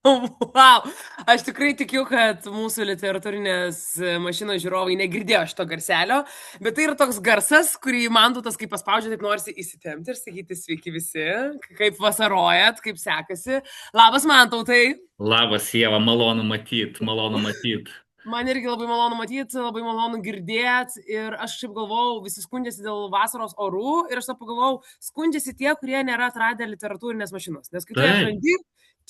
Wow. Aš tikrai tikiu, kad mūsų literatūrinės mašinos žiūrovai negirdėjo šito garselio, bet tai yra toks garsas, kurį Mantautas, kaip paspaudžia, taip norisi įsitempti ir sakyti sveiki visi, kaip vasarojat, kaip sekasi. Labas, Mantautai. Labas, Ieva, malonu matyt, malonu matyt. Man irgi labai malonu matyti, labai malonu girdėti ir aš šiaip galvau, visi skundžiasi dėl vasaros orų ir aš tą pagalvojau, skundžiasi tie, kurie nėra atradę literatūrinės mašinos, nes kai tu ją Taip. atrandi,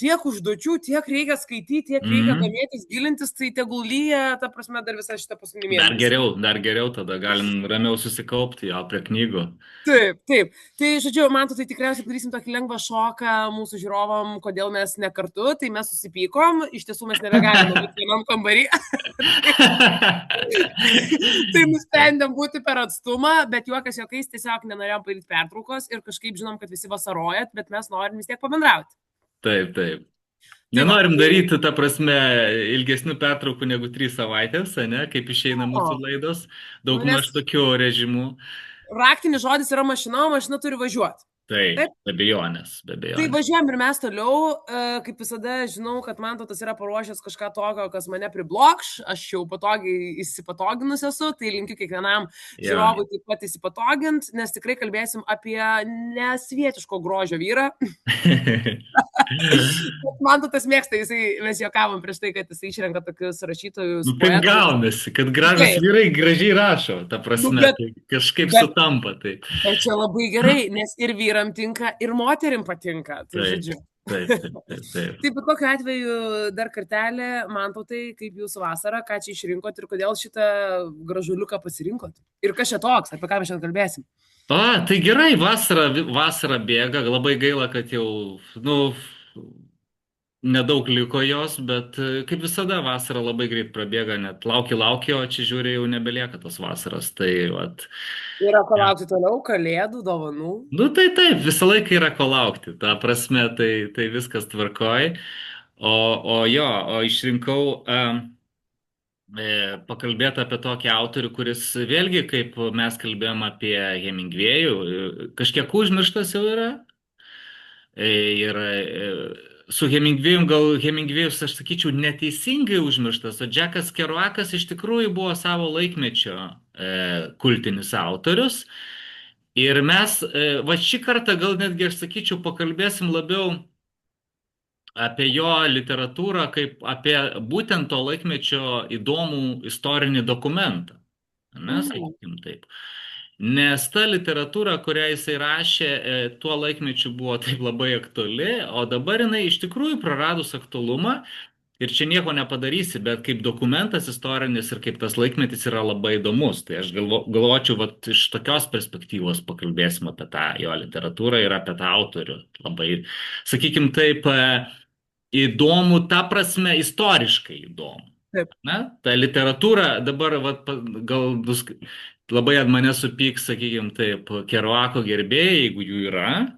tiek užduočių, tiek reikia skaityti, tiek reikia Mhm. domėtis, gilintis, tai tegul lyja, ta prasme, dar visą šitą paskutinį mėnesį. Dar geriau, tada galim ramiau susikaupti jo prie knygų. Taip, taip. Tai, žodžiu, man tai tikriausiai padarysim tokį lengvą šoką mūsų žiūrovam, kodėl mes ne kartu, tai mes susipykom, iš tiesų mes nebegalime būti vienam kambarį. Tai nusprendėm būti per atstumą, bet juokas juokais tiesiog nenorėjom padaryti pertraukos ir kažkaip žinom, kad visi vasarojat, bet mes norim vis tiek pabendrauti. Taip, taip. Tai va, Nenorim daryti, ta prasme, ilgesnių pertraukų negu 3 savaitės, ne, kaip išeina o, mūsų laidos, nu, nes daugmaž tokiu režimu. raktinis žodis yra mašina, o mašina turi važiuoti. Taip, Taip? be abejonės, be Tai abejonės. važiuojam ir mes toliau, kaip visada žinau, kad Mantautas yra paruošęs kažką tokio, kas mane priblokš, aš jau patogiai įsipatoginus esu, tai linkiu kiekvienam Jo. žiūrovui taip pat įsipatogint, nes tikrai kalbėsim apie nesvietiško grožio vyrą. Mantautas mėgsta, mes juokavom prieš tai, kad jisai išrenka tokius rašytojus, Nu, taip poetus. gaunasi, kad gražus Taip, vyrai gražiai rašo, ta nu, prasme, bet, tai kažkaip bet sutampa, tai. Bet čia labai gerai, nes ir vyram tinka, ir moterim patinka. Tai Taip, žodžiu. taip, taip, taip, taip. Taip, bet kokiu atveju dar kartelį, Mantautai, kaip jūsų vasara, ką čia išrinkot ir kodėl šitą gražuliuką pasirinkot? Ir kas čia toks, apie ką mes šiandien kalbėsim? Tai gerai, vasara bėga, labai gaila, kad jau, nu, nedaug liko jos, bet kaip visada vasara labai greit prabėga, net lauki, o čia žiūri jau nebelieka tos vasaros, tai vat. Yra ko laukti toliau, kalėdų, dovanų. Nu tai taip, visą laiką yra ko laukti, ta prasme, tai viskas tvarkoj, o išrinkau pakalbėti apie tokį autorių, kuris vėlgi, kaip mes kalbėjom apie Hemingvėjų, kažkiek užmirštas jau yra. Ir su Hemingvėjum, gal Hemingvėjus, aš sakyčiau, neteisingai užmirštas, o Džekas Kerouakas iš tikrųjų buvo savo laikmečio kultinis autorius. Ir mes, va šį kartą gal netgi, aš sakyčiau, pakalbėsim labiau apie jo literatūrą kaip apie būtent to laikmečio įdomų istorinį dokumentą. Ne, Mhm. sakykim taip. Nes ta literatūra, kurią jisai rašė, tuo laikmečiu buvo taip labai aktuali, o dabar jinai iš tikrųjų praradus aktualumą. Ir čia nieko nepadarysi, bet kaip dokumentas istorinis ir kaip tas laikmetis yra labai įdomus. Tai aš galvočiau, vat, iš tokios perspektyvos pakalbėsim apie tą jo literatūrą ir apie tą autorių. Labai, sakykim taip, įdomu, ta prasme, istoriškai įdomu. Taip. Na, ta literatūra dabar, vat, gal labai ant mane supyks, sakykim taip, Kerouako gerbėjai, jeigu jų yra.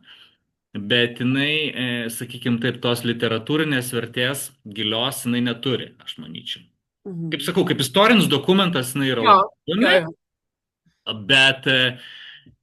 Bet jinai, sakykim taip, tos literatūrinės vertės gilios jinai neturi, aš manyčiau. Kaip Mhm. sakau, kaip istorinis dokumentas jinai yra Jo, labai jo, įdomi, jo. bet,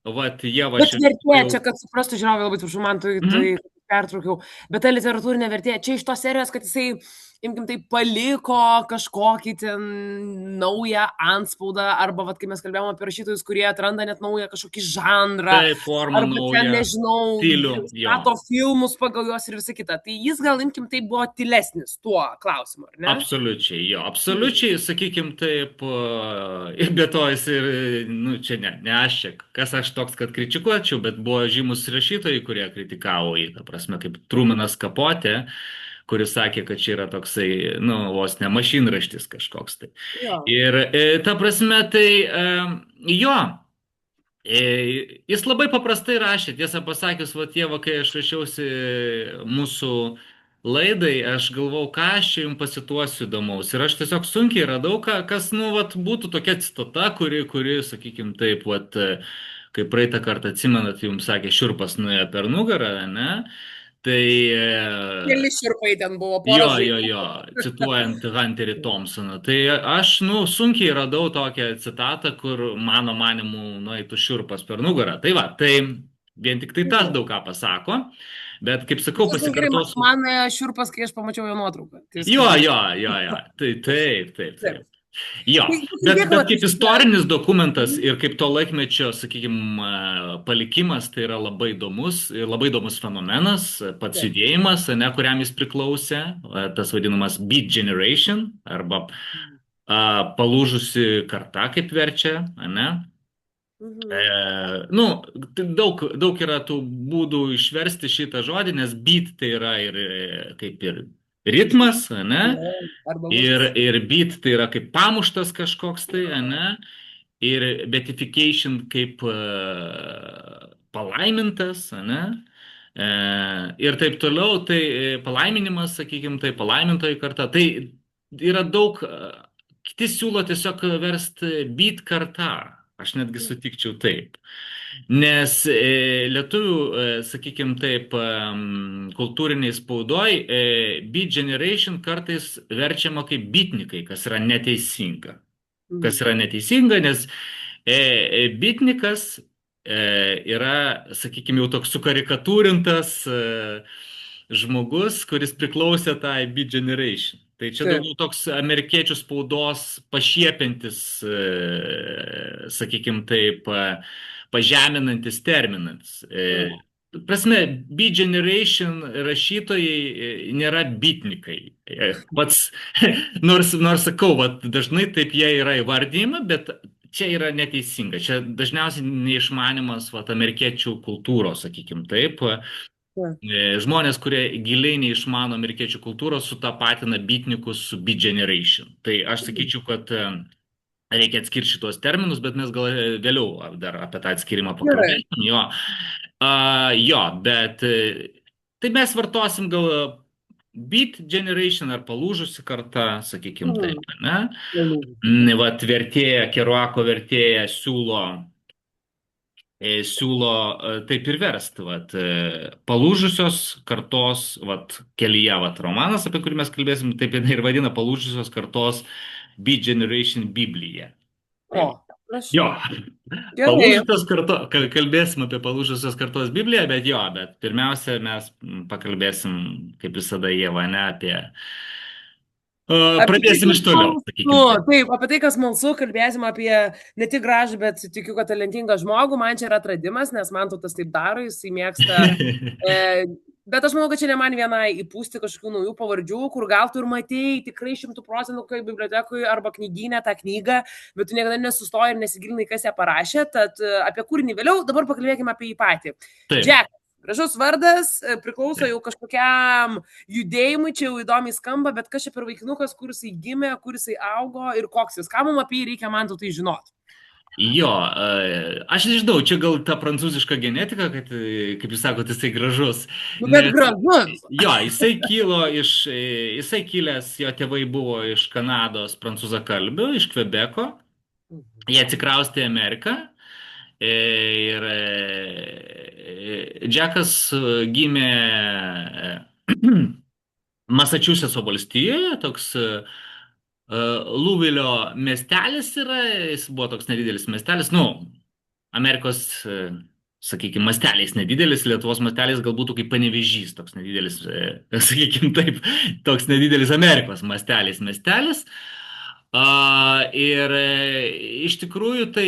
vat, jie va Bet vertė, jau. čia, kad suprastų žiūrovai, labai atsiprašau, man tai Mhm. pertraukiau, bet ta literatūrinė vertė, čia iš tos serijos, kad jisai, imkim tai, paliko kažkokį ten naują antspaudą, arba, vat, kai mes kalbėjome apie rašytojus, kurie atranda net naują kažkokį žanrą, Tai forma arba ten, nauja, nežinau, stilių, jo. stato filmus pagal juos ir visa kita. Tai jis gal, imkim tai, buvo tylesnis tuo klausimu, ar ne? Absoliučiai, jo, Mhm. absoliučiai, sakykim taip, ir be to jis ir, nu, čia ne aš čia, kas aš toks, kad kritikuočiau, bet buvo žymus rašytojai, kurie kritikavo jį, ta prasme, kaip Trumanas Kapotė, kuris sakė, kad čia yra toksai, nu, vos ne mašinraštis kažkoks tai. Jo. Ir ta prasme, tai jo, jis labai paprastai rašė, tiesą pasakius, va tie, va, kai aš rašiausi mūsų laidai, aš galvau, ką aš čia jums pasituosiu įdomaus. Ir aš tiesiog sunkiai radau, kas, nu, vat, būtų tokia citata, kuri, sakykim, taip, vat, kaip praeitą kartą atsimenat, jums sakė, šiurpas nuėjo per nugarą, ne? Tai Keli širpai ten buvo, pora jo, žaibų. cituojant Hunterį Thompsoną. Tai aš, nu, sunkiai radau tokią citatą, kur mano manimu nueitų šiurpas per nugarą. Tai va, tai vien tik tai tas daug ką pasako. Bet, kaip sakau, Viskas gerai, pasikartosiu. man šiurpas, kai aš pamačiau jo nuotrauką. Tai viskas Jo, gerai. jo, jo, jo. Tai taip, taip, Taip. taip. Jo, Tai bet kalbėkime apie kaip šitą. istorinis dokumentas Mhm. ir kaip to laikmečio, sakykime, palikimas, tai yra labai įdomus fenomenas, pats Taip. judėjimas, ne, kuriam jis priklausė, tas vadinamas Beat Generation arba palūžusi karta, kaip verčia, ne? Mhm. Nu, tai daug yra tų būdų išversti šitą žodį, nes beat tai yra ir kaip ir ritmas, ne? Jo, arba lūžis. Ir beat tai yra kaip pamuštas kažkoks tai, ne? Ir beatification kaip palaimintas, ne? Ir taip toliau, tai palaiminimas, sakykime, tai palaimintoji karta. Tai yra daug, kiti siūlo tiesiog versti beat karta. Aš netgi sutikčiau taip. Nes lietuvių, sakykime taip, kultūriniai spaudoj beat generation kartais verčiama kaip bitnikai, kas yra neteisinga. Kas Mhm. yra neteisinga, nes bitnikas yra, sakykime, jau toks sukarikatūrintas žmogus, kuris priklausė tai Beat Generation. Tai čia Taip. daugiau toks amerikiečių spaudos pašiepintis, sakykime taip, pažeminantis terminas. Mhm. Prasme, Beat Generation rašytojai nėra bitnikai. Pats, nors sakau, vat, dažnai taip jie yra įvardyjama, bet čia yra neteisinga. Čia dažniausiai neišmanimas vat, amerikiečių kultūros, sakykime taip. Taip. Žmonės, kurie giliai neišmano amerikiečių kultūros, sutapatina bitnikus su Beat Generation. Tai aš Mhm. sakyčiau, kad reikia atskirti šitos terminus, bet mes gal vėliau dar apie tą atskirimą Gerai. pakalbėsim. Jo, jo, bet tai mes vartosim gal Beat Generation ar palūžusi karta, sakykime Mhm. taip, ne? Lūžis. Vat vertėja, Keruako vertėja siūlo taip ir versti, vat, palūžusios kartos, vat, kelyje, vat, romanas, apie kurį mes kalbėsim, taip jinai ir vadina palūžusios kartos Beat Generation Biblija. O, Taip. Jo, prašau. Gerai. palūžusios kalbėsim apie palūžusios kartos Bibliją, bet pirmiausia, mes pakalbėsim, kaip visada, Ieva, ne apie... Apie tai, Pradėsim kas iš toliau, smalsu, sakykim taip. taip, apie tai, kas smalsu, kalbėsim apie ne tik gražų, bet tikiu, kad talentingą žmogų. Man čia yra atradimas, nes man tas taip daro, jisai mėgsta. E, bet aš manau, kad čia ne man vienai įpūsti kažkokių naujų pavardžių, kur gal tu ir matėjai tikrai 100% kai bibliotekoje arba knyginė tą knygą, bet tu niekada nesustoji ir nesigilinai, kas ją parašė. Tad apie kūrinį vėliau, dabar pakalbėkime apie jį patį. Taip. Jack. Gražus vardas, priklauso jau kažkokiam judėjimui, čia jau įdomiai skamba, bet kas čia per vaikinukas, kur jisai gimė, kur jisai augo ir koks jis. Ką mums apie jį reikia man tai žinoti? Jo, aš nežinau, čia gal ta prancūziška genetika, kad, kaip jūs sakote, jisai gražus. Nu, bet Nes, gražus. jo, jisai kilęs, jo tėvai buvo iš Kanados prancūzakalbių, iš Kvebeko. Jie atsikraustė į Ameriką. Ir Džekas gimė Masačusetso valstijoje, toks Luvilio miestelis yra, jis buvo toks nedidelis miestelis, nu, Amerikos, sakykime, masteliais nedidelis, Lietuvos masteliais gal būtų kaip Panevėžys, toks nedidelis, sakykime taip, toks nedidelis Amerikos masteliais miestelis. Ir iš tikrųjų tai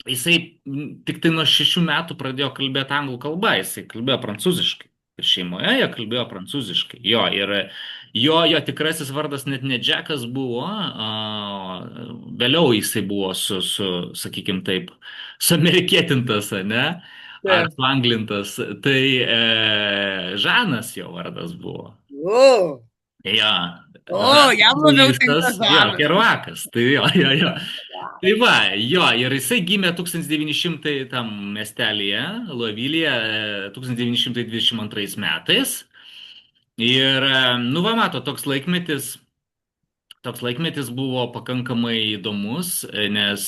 jisai tik tai nuo 6 metų pradėjo kalbėti anglų kalbą, jisai kalbėjo prancūziškai. Ir šeimoje jie kalbėjo prancūziškai. Jo, ir jo tikrasis vardas net ne Džekas buvo, vėliau jisai buvo sakykime taip, suamerikėtintas, ne? Ar Taip. suanglintas. Tai Žanas jo vardas buvo. O, Jo, jam Žanas labiau tinka Luisas, jo, Žanas. Keruakas. Tai jo. Tai va, jo, ir jisai gimė 1900 tam miestelyje, Lovilyje, 1922 metais. Ir, nu va, mato, toks laikmetis buvo pakankamai įdomus, nes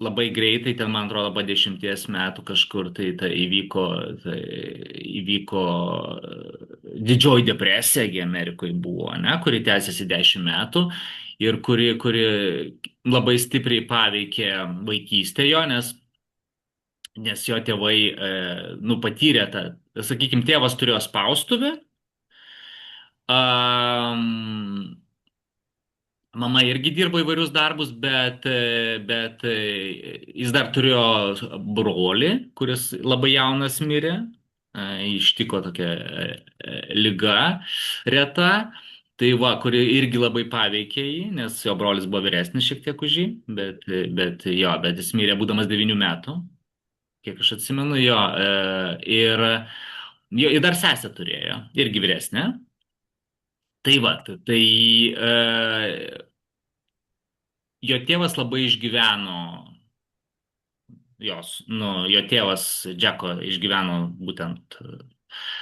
labai greitai, ten, man atrodo, po 10 metų kažkur įvyko didžioji depresija, gi Amerikoje buvo, ne, kuri tęsiasi 10 metų. ir kuri labai stipriai paveikė vaikystę jo, nes jo tėvai, nu, patyrė tą, sakykime, tėvas turėjo spaustuvę, am, mama irgi dirbo įvairius darbus, bet jis dar turėjo brolį, kuris labai jaunas mirė. Ištiko tokia liga reta. Tai va, kuri irgi labai paveikė jį, nes jo brolis buvo vyresnis šiek tiek už jį, bet jis mirė būdamas 9 metų, kiek aš atsimenu jo. Ir dar sesę turėjo, irgi vyresnė. Tai va, tai jo tėvas labai išgyveno, jo tėvas Džeko išgyveno būtent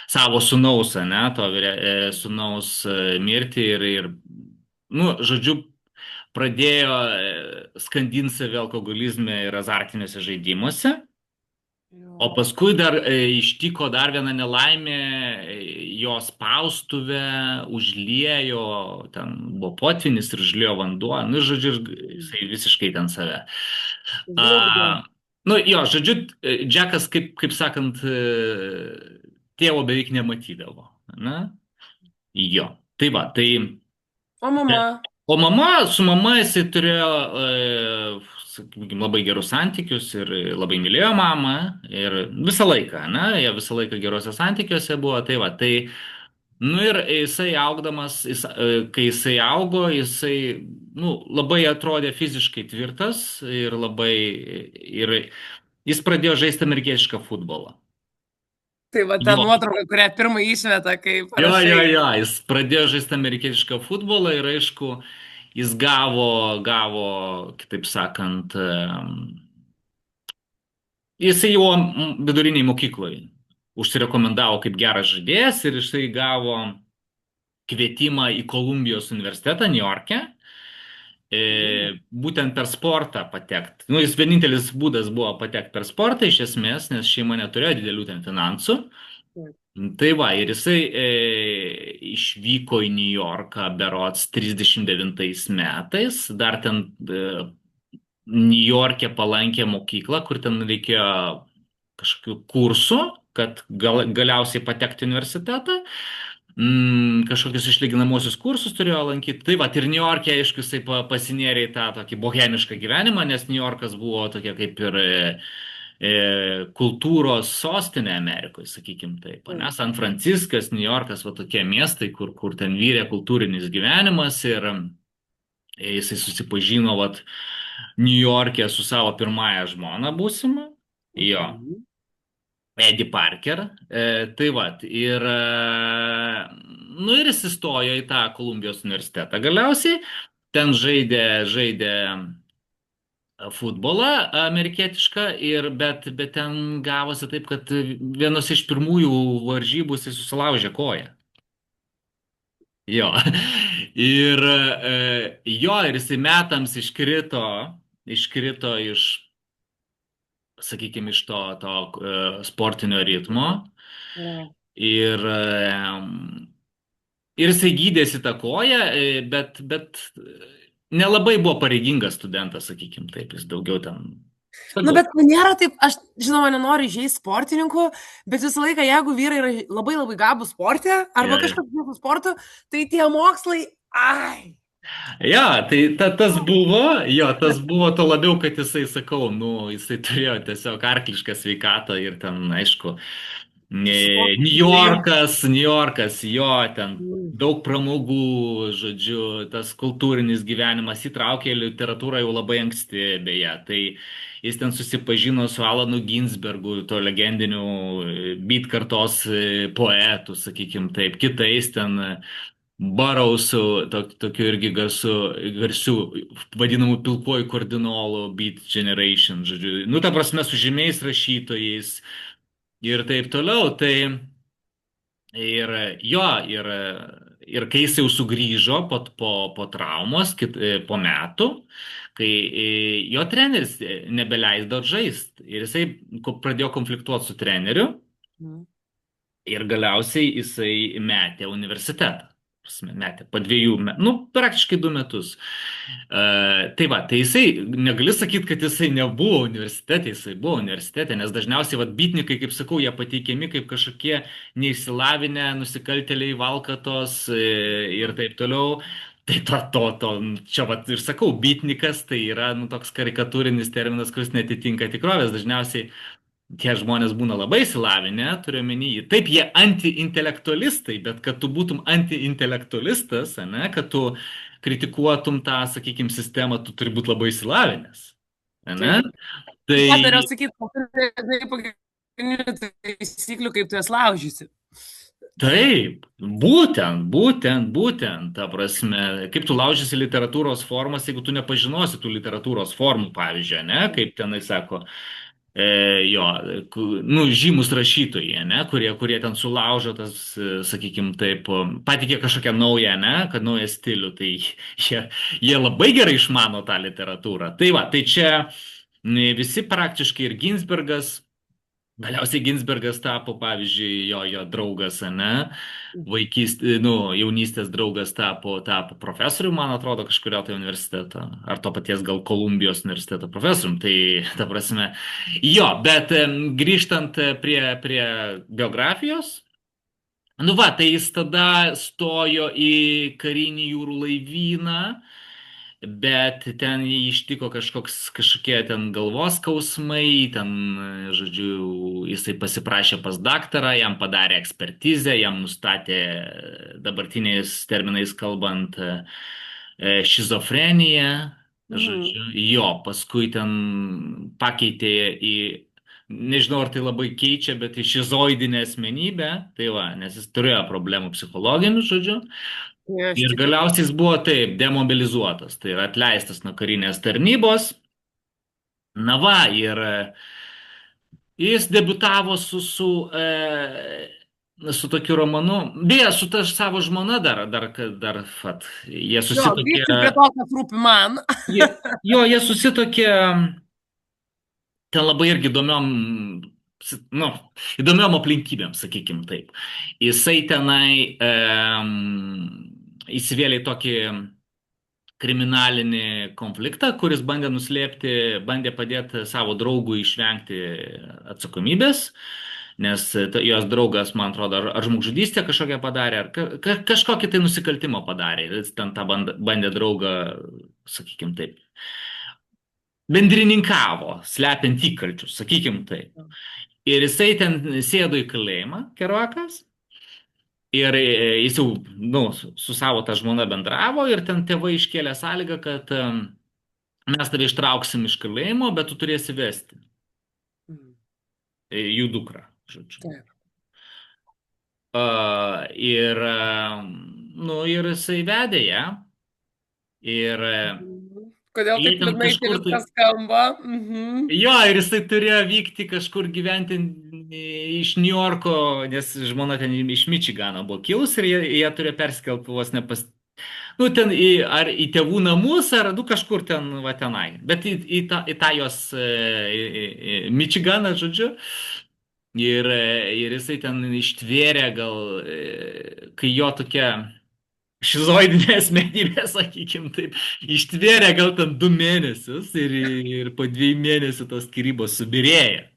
savo sūnaus, ne, sūnaus mirtį nu, žodžiu, pradėjo skandinti save alkoholizme ir azartiniuose žaidimuose. O Jo. paskui dar ištiko dar viena nelaimė, jo spaustuvę užliejo, ten buvo potvynis ir užliejo vanduo, nu, žodžiu, jisai visiškai ten save. Žlugdė. Nu, jo, žodžiu, Džekas, kaip sakant, tėvo beveik nematydavo, na, jo. Tai va, tai O mama? O su mama jisai turėjo, sakykime, labai gerus santykius ir labai mylėjo mamą ir visą laiką, ne, jie visą laiką geruose santykiuose buvo, tai va, tai, nu ir jisai augdamas, kai jisai augo, jisai, nu, labai atrodė fiziškai tvirtas ir jis pradėjo žaisti amerikietišką futbolą. Tai va ta nuotrauka, kurią pirmą išmeta, kai parašai. Jo, jis pradėjo žaisti amerikietišką futbolą ir aišku, jis gavo, kitaip sakant, jisai jau viduriniai mokyklai užsirekomendavo kaip geras žaidėjas ir jisai gavo kvietimą į Kolumbijos universitetą New York'e. Būtent per sportą patekti. Nu, jis vienintelis būdas buvo patekti per sportą iš esmės, nes šeima neturėjo didelių ten finansų. Tai va, ir jisai išvyko į New Yorką berods 39 metais, dar ten New York'e palankė mokyklą, kur ten reikėjo kažkokių kursų, kad galiausiai patekti į universitetą. Kažkokius išlyginamosius kursus turėjo lankyti. Tai va, ir New York'e, aišku, jisai pasinėrė į tą tokį bohemišką gyvenimą, nes New Yorkas buvo tokia kaip ir kultūros sostinė Amerikoje, sakykim taip. Ne? San Franciskas, New Yorkas, va tokie miestai, kur ten vyrė kultūrinis gyvenimas ir jisai susipažino vat New York'e su savo pirmąja žmona būsima. Jo. Eddie Parker, tai va, nu ir jis įstojo į tą Kolumbijos universitetą galiausiai, ten žaidė futbolą amerikietišką, bet ten gavosi taip, kad vienos iš pirmųjų varžybų jis susilaužė koją. Jo, ir jisai metams iškrito iš, sakykime, iš to sportinio ritmo ir jisai gydėsi tą koją, bet nelabai buvo pareigingas studentas, sakykime taip, jis daugiau ten. Nu, bet nėra taip, aš žinoma nenoriu įžeisti sportininkų, bet visą laiką, jeigu vyrai yra labai labai gabūs sporte arba kažkas su sportu, tai tie mokslai, ai. Ja, tai tas buvo to labiau, kad jisai, sakau, nu, jisai turėjo tiesiog arklišką sveikatą ir ten, aišku, New Yorkas, jo, ten daug pramogų, žodžiu, tas kultūrinis gyvenimas įtraukė literatūrą jau labai anksti, beje, tai jis ten susipažino su Alanu Ginsbergu, to legendiniu beat kartos poetų, sakykim taip, kitais ten Burroughsu, tokiu irgi garsiu vadinamų pilkuoju kardinolu Beat Generation, žodžiu. Nu, ta prasme, su žymiais rašytojais ir taip toliau. Tai ir kai jis jau sugrįžo po traumos, po metų, kai jo treneris nebeleisdavo žaisti ir jisai pradėjo konfliktuoti su treneriu ir galiausiai jisai metė universitetą. prasme, metė po 2 metų, nu, praktiškai 2 metus. Tai va, tai jisai, negali sakyti, kad jisai nebuvo universitete, jisai buvo universitete, nes dažniausiai, va, bytnikai, kaip sakau, jie pateikiami kaip kažkokie neišsilavinę nusikaltėliai, valkatos ir taip toliau. Tai čia vat ir sakau, bytnikas tai yra, nu, toks karikatūrinis terminas, kuris netitinka tikrovės. Dažniausiai tie žmonės būna labai išsilavinę, turiu omeny, taip jie antiintelektualistai, bet kad tu būtum antiintelektualistas, ane, kad tu kritikuotum tą, sakykime, sistemą, tu turi būti labai išsilavinęs. Ane? Taip. Tai Ką norėjau sakyti, pagrindinių taisyklių, kaip tu jas laužysi. taip, būtent, ta prasme, kaip tu laužysi literatūros formas, jeigu tu nepažinosi tų literatūros formų, pavyzdžiui, ne, kaip tenai sako, jo, nu, žymus rašytojai, ne, kurie ten sulaužo tas, sakykime taip, patikė kažkokią naują, ne, kad naują stilių, tai jie labai gerai išmano tą literatūrą. Tai va, tai čia visi praktiškai ir Ginsbergas. Galiausiai Ginsbergas tapo, pavyzdžiui, jo draugas, ne? Jaunystės draugas tapo profesorium, man atrodo, kažkurio tai universiteto, ar to paties gal Kolumbijos universiteto profesorium. Tai, ta prasme, jo, bet grįžtant prie biografijos, nu va, tai jis tada stojo į karinį jūrų laivyną. Bet ten jį ištiko kažkokie ten galvos skausmai, ten, žodžiu, jisai pasiprašė pas daktarą, jam padarė ekspertizę, jam nustatė, dabartiniais terminais kalbant, šizofreniją, žodžiu, jo, paskui ten pakeitė į, nežinau, ar tai labai keičia, bet į šizoidinę asmenybę, tai va, nes jis turėjo problemų psichologinių, žodžiu. Ir galiausiai jis buvo taip demobilizuotas, tai yra atleistas nuo karinės tarnybos. Na va, ir jis debiutavo su tokiu romanu. Beje, su ta savo žmona dar, jie susitokė. Grįžti prie to, kas rūpi man. Jie susitokė ten labai irgi įdomiom aplinkybėm, sakykim taip. Jisai tenai įsivėlė į tokį kriminalinį konfliktą, kuris bandė padėti savo draugui išvengti atsakomybės, nes jos draugas, man atrodo, ar žmogžudystę kažkokią padarė, ar kažkokį tai nusikaltimą padarė. Jis ten tą bandė draugą, sakykim taip, bendrininkavo, slepiant įkalčius, sakykim taip. Ir jisai ten sėdo į kalėjimą, Keruakas. Ir jis jau, su savo tą žmoną bendravo ir ten tėvai iškėlė sąlygą, kad mes tave ištrauksim iš kalėjimo, bet tu turėsi vesti jų dukrą, žodžiu. Ir jisai vedė ją. Ir kodėl taip liūdnai viskas skamba? Jo, ir jisai turėjo vykti kažkur gyventi iš New Yorko, nes žmona ten iš Mičigano buvo kilus ir jie turėjo perskelti vos ten ar į tėvų namus, ar kažkur ten, va tenai. Bet į tą jos Mičiganą, žodžiu. Ir jisai ten ištvėrė gal, kai jo tokia šizoidinė asmenybė, sakykim taip, ištvėrė gal ten 2 mėnesius ir po 2 mėnesių tos skyrybos subirėjo.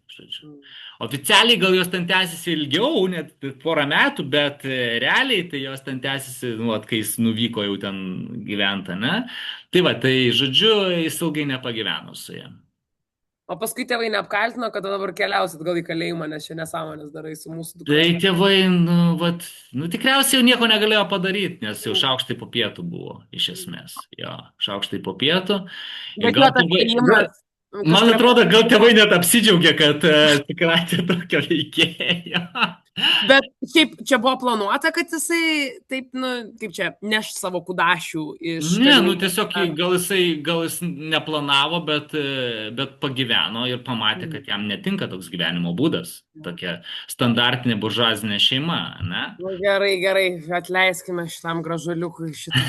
Oficialiai gal jos ten tęsiasi ilgiau, net 4 metų, bet realiai tai jos ten tęsiasi, kai jis nuvyko jau ten gyventa, ne? Tai va, tai žodžiu, jis ilgai nepagyveno su jam. O paskui tėvai neapkaltino, kad dabar keliausit gal į kalėjimą, nes čia nesąmonės darai su mūsų dukra. Tai tėvai, tikriausiai jau nieko negalėjo padaryti, nes jau šaukštai po pietų buvo, iš esmės. Jo, šaukštai po pietų. Man atrodo, gal tėvai net apsidžiaugė, kad tikrai tokio veikėjo. Bet šiaip čia buvo planuota, kad jisai taip, kaip čia, neš savo kudašių iš... Ne, tiesiog gal jis neplanavo, bet pagyveno ir pamatė, kad jam netinka toks gyvenimo būdas. Tokia standartinė buržuazinė šeima, ne? Gerai, atleiskime šitam gražuliukui šitą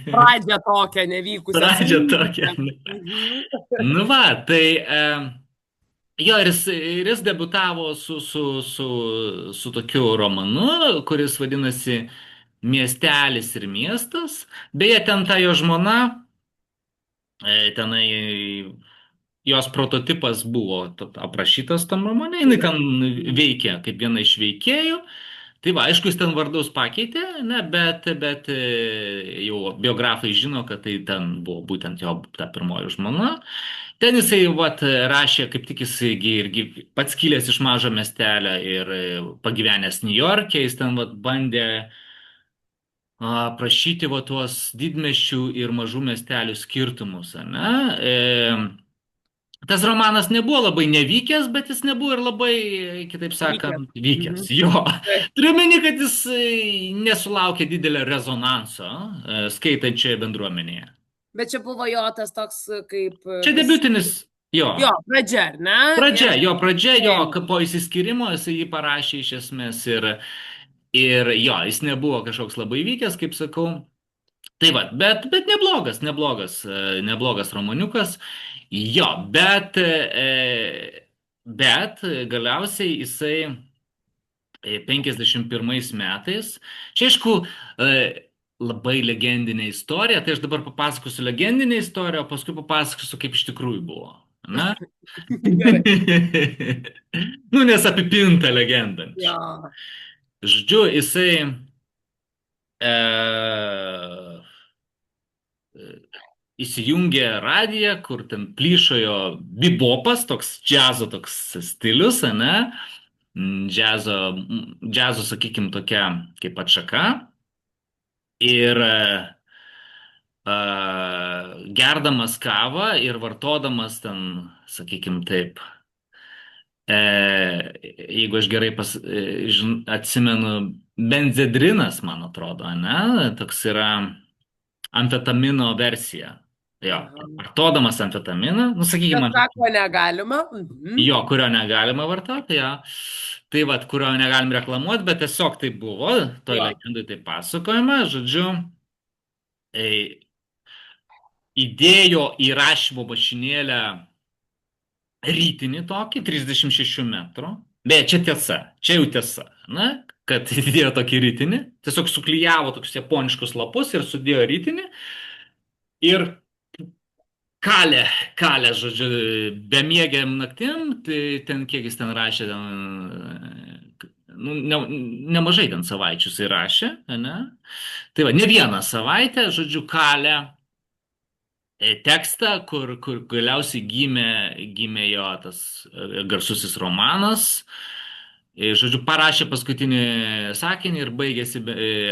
pradžią tokią nevykusią. Pradžią tokią. Nu va, tai... Jo, ir jis debiutavo su tokiu romanu, kuris vadinasi miestelis ir miestas. Beje, ten ta jo žmona, tenai jos prototipas buvo aprašytas tam romane, jinai ten veikia kaip viena iš veikėjų. Tai va, aišku, jis ten vardus pakeitė, ne, bet jau biografai žino, kad tai ten buvo būtent jo ta pirmoji žmona. Ten jisai vat, rašė, kaip tik jisai irgi pats kilęs iš mažo miestelio ir pagyvenęs Niujorke, jis ten vat, bandė aprašyti va tuos didmiesčių ir mažų miestelių skirtumus, ane? Tas romanas nebuvo labai nevykęs, bet jis nebuvo ir labai, kitaip Vykęs. sakant, vykęs. Mhm. Jo. Taip. Turiu meni, kad jis nesulaukė didelio rezonanso skaitančioje bendruomenėje. Bet čia buvo jo tas toks kaip Čia debiutinis, jo. jo, pradžia, ar ne? Pradžia, jo, Taip. po įsiskyrimo jis jį parašė iš esmės ir jo, jis nebuvo kažkoks labai vykęs, kaip sakau. Tai va, bet neblogas romaniukas. Jo, bet galiausiai jisai 51 metais, čia aišku, labai legendinė istorija, tai aš dabar papasakosiu legendinę istoriją, o paskui papasakosiu, kaip iš tikrųjų buvo. Na? Gerai. Nu, nes apipinta legenda. Jo. Žodžiu, jisai įsijungė radiją, kur ten plyšojo bebopas, toks džiazo toks stilius, ane? Džiazo, sakykime, tokia kaip atšaka. Ir gerdamas kavą ir vartodamas ten, sakykime taip, jeigu aš gerai atsimenu, benzedrinas, man atrodo, ne? Toks yra amfetamino versija. Jo, vartodamas amfetaminą, nu sakykime, Ko negalima. Mhm. jo, kurio negalima vartoti, jo. Tai vad, kurio negalim reklamuoti, bet tiesiog tai buvo, toj legendai tai pasakojama, žodžiu, įdėjo į rašymo mašinėlę rytinį tokį, 36 metrų. Beje, čia tiesa, čia jau tiesa, na, kad įdėjo tokį rytinį, tiesiog suklyjavo tokius japoniškus lapus ir sudėjo rytinį. Ir kalė, žodžiu, bemiegiam naktim, tai ten kiek jis ten rašė, nu, nemažai ten savaičių jis rašė, ne? Tai va, ne vieną savaitę, žodžiu, kalė tekstą, kur galiausiai gimė jo tas garsusis romanas. Žodžiu, parašė paskutinį sakinį ir baigėsi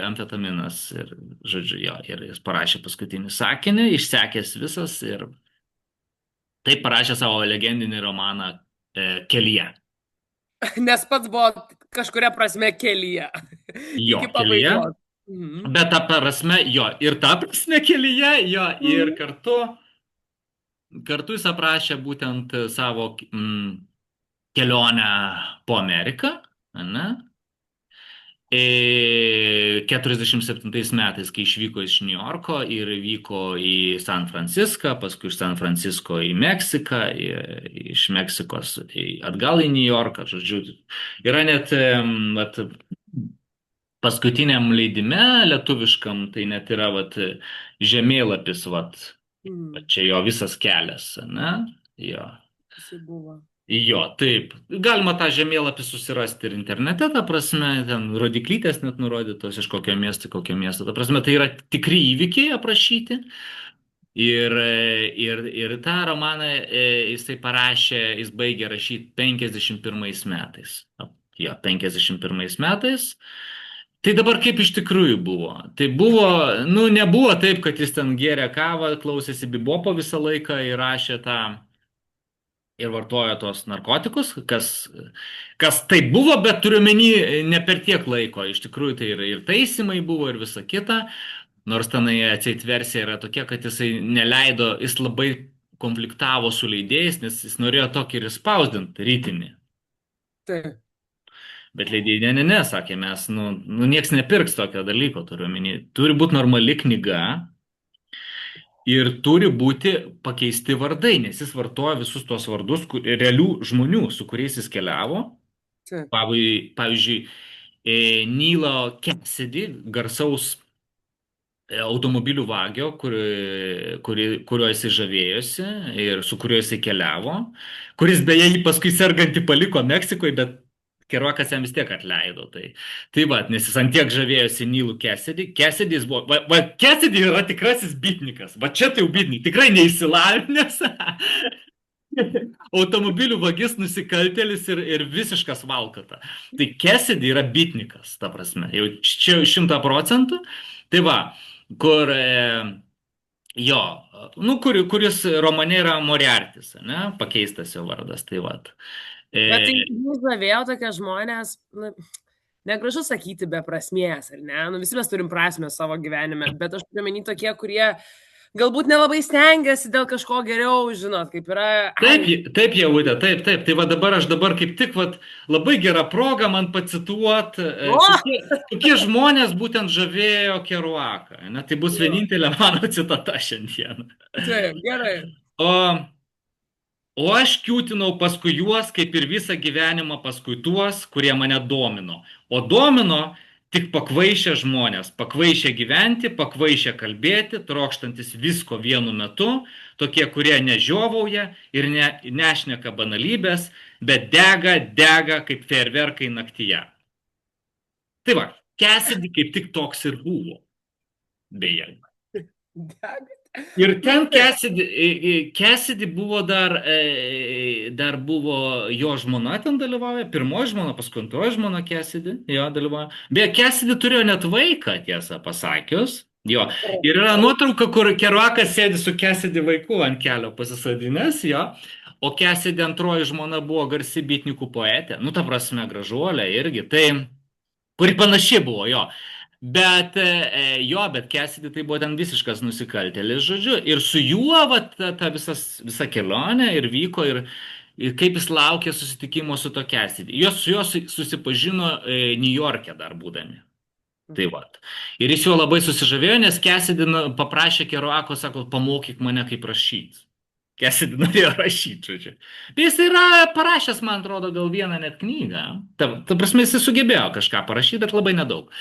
amfetaminas. Ir, žodžiu, jo, ir jis parašė paskutinį sakinį, išsekęs visas ir taip parašė savo legendinį romaną Kelyje. Nes pats buvo kažkuria prasme kelyje. Jo, Kelyje. Bet ta prasme, jo, ir ta prasme Kelyje, jo, ir kartu jis aprašė būtent savo kelionę po Ameriką, ne? 47 metais, kai išvyko iš Niujorko ir vyko į San Franciską, paskui iš San Francisco į Meksiką, iš Meksikos atgal į Niujorką, žodžiu. Yra net paskutiniam leidime lietuviškam, tai net yra žemėlapis, čia jo visas kelias, ne? Jo. Jis buvo. Jo, taip. Galima tą žemėlapį susirasti ir internete, ta prasme, ten rodiklytės net nurodytos, iš kokio miesto. Ta prasme, tai yra tikri įvykiai aprašyti. Ir tą romaną jisai parašė, jis baigė rašyti 51 metais. Jo, 51 metais. Tai dabar kaip iš tikrųjų buvo? Tai buvo, nu, nebuvo taip, kad jis ten gėrė kavą, klausėsi bebopo visą laiką ir rašė tą ir vartojo tos narkotikus, kas tai buvo, bet turiu meni ne per tiek laiko. Iš tikrųjų tai ir taisymai buvo ir visa kita, nors tenai atseit versija yra tokia, kad jisai neleido, jis labai konfliktavo su leidėjais, nes jis norėjo tokį ir spausdinti rytinį. Taip. Bet leidėjai, ne, sakė, mes, nieks nepirks tokio dalyko, turiu meni. Turi būti normali knyga. Ir turi būti pakeisti vardai, nes jis vartoja visus tuos vardus realių žmonių, su kuriais jis keliavo. Pavyzdžiui, Neilo Cassidy, garsaus automobilių vagio, kuriuo jisai žavėjosi ir su kuriuo jisai keliavo, kuris beje jį paskui sergantį paliko Meksikoje, bet Kerouakas jam vis tiek atleido. Tai va, nes jis antiek žavėjosi Neilu Cassidy. Cassidy buvo, Cassidy yra tikrasis bitnikas. Va čia tai jau bitnikas, tikrai neįsilavinęs. Automobilių vagis, nusikaltėlis ir visiškas valkata. Tai Cassidy yra bitnikas, ta prasme, jau čia 100%. Tai va, kur jo, nu, kuris romane yra Moriartis, ne, pakeistas jo vardas, tai va. Bet tai jūs žavėjo tokie žmonės, nu, negražu sakyti be prasmės, ar ne? Nu, visi mes turim prasmę savo gyvenime, bet aš turiu menį tokie, kurie galbūt nelabai stengiasi dėl kažko geriau, žinot, kaip yra. Taip, Jautė, taip. Tai va aš dabar kaip tik labai gera proga man pacituot, kokie žmonės būtent žavėjo Kerouaką. Ne? Tai bus vienintelė mano citata šiandien. Taip, gerai. O aš kiūtinau paskui juos, kaip ir visą gyvenimą paskui tuos, kurie mane domino. O domino tik pakvaišę žmonės, pakvaišę gyventi, pakvaišę kalbėti, trokštantis visko vienu metu, tokie, kurie nežiovauja ir nešneka banalybės, bet dega kaip fejerverkai naktyje. Tai va, Cassidy kaip tik toks ir buvo. Beje. Ir ten Cassidy buvo dar buvo jo žmona ten dalyvauja, pirmoji žmona, paskui antroji žmona Cassidy, jo dalyvauja. Beje, Cassidy turėjo net vaiką, tiesą pasakius. Jo. Ir yra nuotrauka, kur Kerouakas sėdi su Cassidy vaiku ant kelio pasisodinęs, jo. O Cassidy antroji žmona buvo garsi bitnikų poetė, nu ta prasme gražuolė irgi, tai kuri panaši buvo, jo. Bet Cassidy tai buvo ten visiškas nusikaltėlis, žodžiu, ir su juo ta visa kelionė ir vyko, ir kaip jis laukė susitikimo su to Cassidy. Su juo susipažino Niujorke dar būdami. Tai va. Ir jis juo labai susižavėjo, nes Cassidy paprašė Kerouako, sako, pamokyk mane kaip rašyti. Cassidy norėjo rašyti, žodžiu. Bet jis yra parašęs, man atrodo, gal vieną net knygą. Ta prasme, jis sugebėjo kažką parašyti, bet labai nedaug.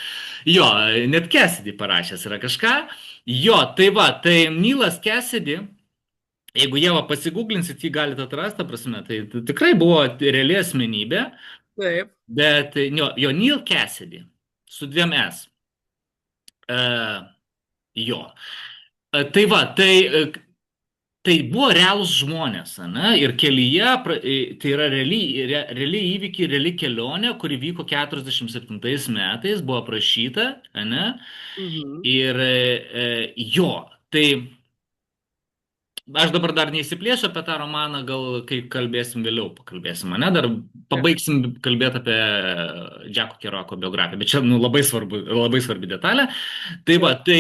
Jo, net Cassidy parašęs yra kažką. Jo, tai va, tai Neilas Cassidy, jeigu jie pasigūglinsit, jį galite atrasti, ta prasme, tai tikrai buvo reali asmenybė. Taip. Bet jo, Neil Cassidy, su 2 S. Jo. Tai va, tai buvo realūs žmonės, ne? Ir kelyje, tai yra reali įvykiai, reali kelionė, kuri vyko 47 metais, buvo aprašyta, ne? Ir jo, tai aš dabar dar neįsiplėsiu apie tą romaną, gal kai kalbėsim vėliau, pakalbėsim, ne? Dar pabaigsim kalbėti apie Jacko Kerouako biografiją, bet čia labai svarbi detalė. Tai va, tai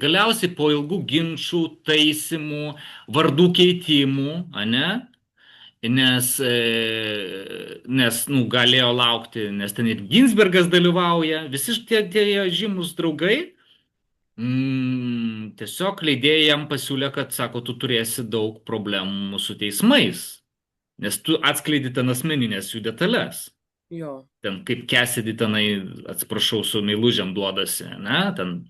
galiausiai po ilgų ginčių, taisimų, vardų keitimų, ne? Nes galėjo laukti, nes ten ir Ginsbergas dalyvauja, visi tie žymus draugai. Tiesiog leidėjai jam pasiūlė, kad, sako, tu turėsi daug problemų su teismais, nes tu atskleidi ten asmeninės jų detalės. Jo. Ten kaip Cassidy tenai, atsiprašau, su meilužėm duodasi, ne? Ten,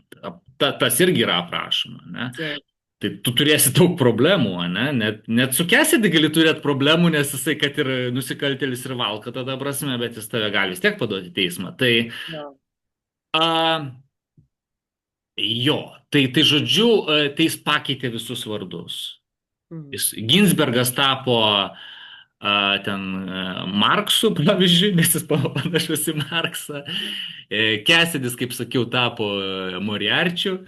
tas irgi yra aprašoma, ne? Taip. Tai tu turėsi daug problemų, ne? Net su Cassidy gali turėti problemų, nes jisai, kad ir nusikaltėlis ir valka tada prasme, bet jis tave gali vis tiek paduoti teismą. Tai jo, tai žodžiu, tai jis pakeitė visus vardus. Ginsbergas tapo ten Marksu, pavyzdžiui, nes jis panašus į Marksą. Cassidys, kaip sakiau, tapo Moriarčiu.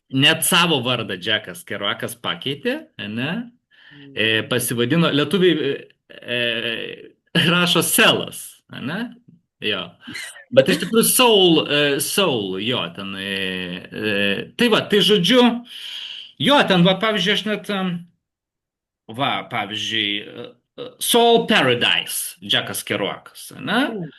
Net savo vardą Jackas Kerouakas pakeitė, ne? Pasivadino, lietuviai rašo Selas, ne? Jo. Bet iš tikrųjų Soul, jo, ten. Tai va, tai žodžiu, jo, ten, va, pavyzdžiui, aš net, va, pavyzdžiui, Soul Paradise, Jackas Kerouakas, ne?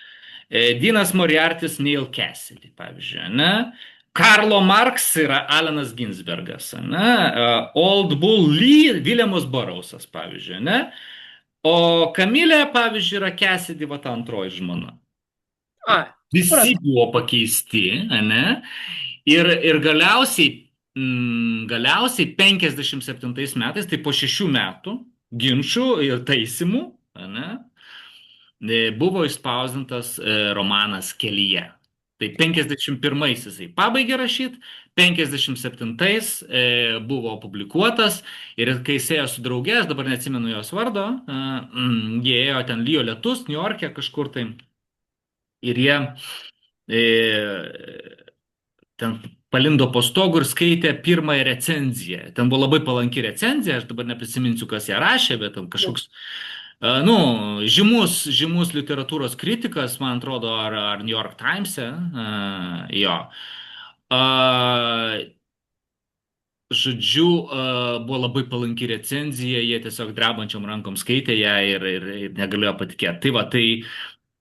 Dinas Moriartis, Neil Cassidy, pavyzdžiui, ne? Karlo Marx yra Alanas Ginsbergas, ne? Old Bull Lee, Williamas Burroughsas, pavyzdžiui, ne? O Kamilė, pavyzdžiui, yra Cassidy, va ta antroji žmona. Ai, Visi supratau. buvo pakeisti, ne? Ir galiausiai 57 metais, tai po 6 metų ginčių ir taisymų, ne, buvo išspausdintas romanas Kelyje. Tai 51 jisai pabaigė rašyti, 57 buvo publikuotas ir kai jis ėjo su draugė, aš dabar neatsimenu jos vardo, jie ėjo ten lyjo lietus, New York'e kažkur tai ir jie ten palindo po stogu ir skaitė pirmąją recenziją. Ten buvo labai palanki recenzija, aš dabar neprisiminsiu, kas ją rašė, bet ten kažkoks, nu, žymus literatūros kritikas, man atrodo, ar New York Times'e, jo. Žodžiu, buvo labai palanki recenzija, jie tiesiog drebančiom rankom skaitė ją ir negalėjo patikėti. Tai va, tai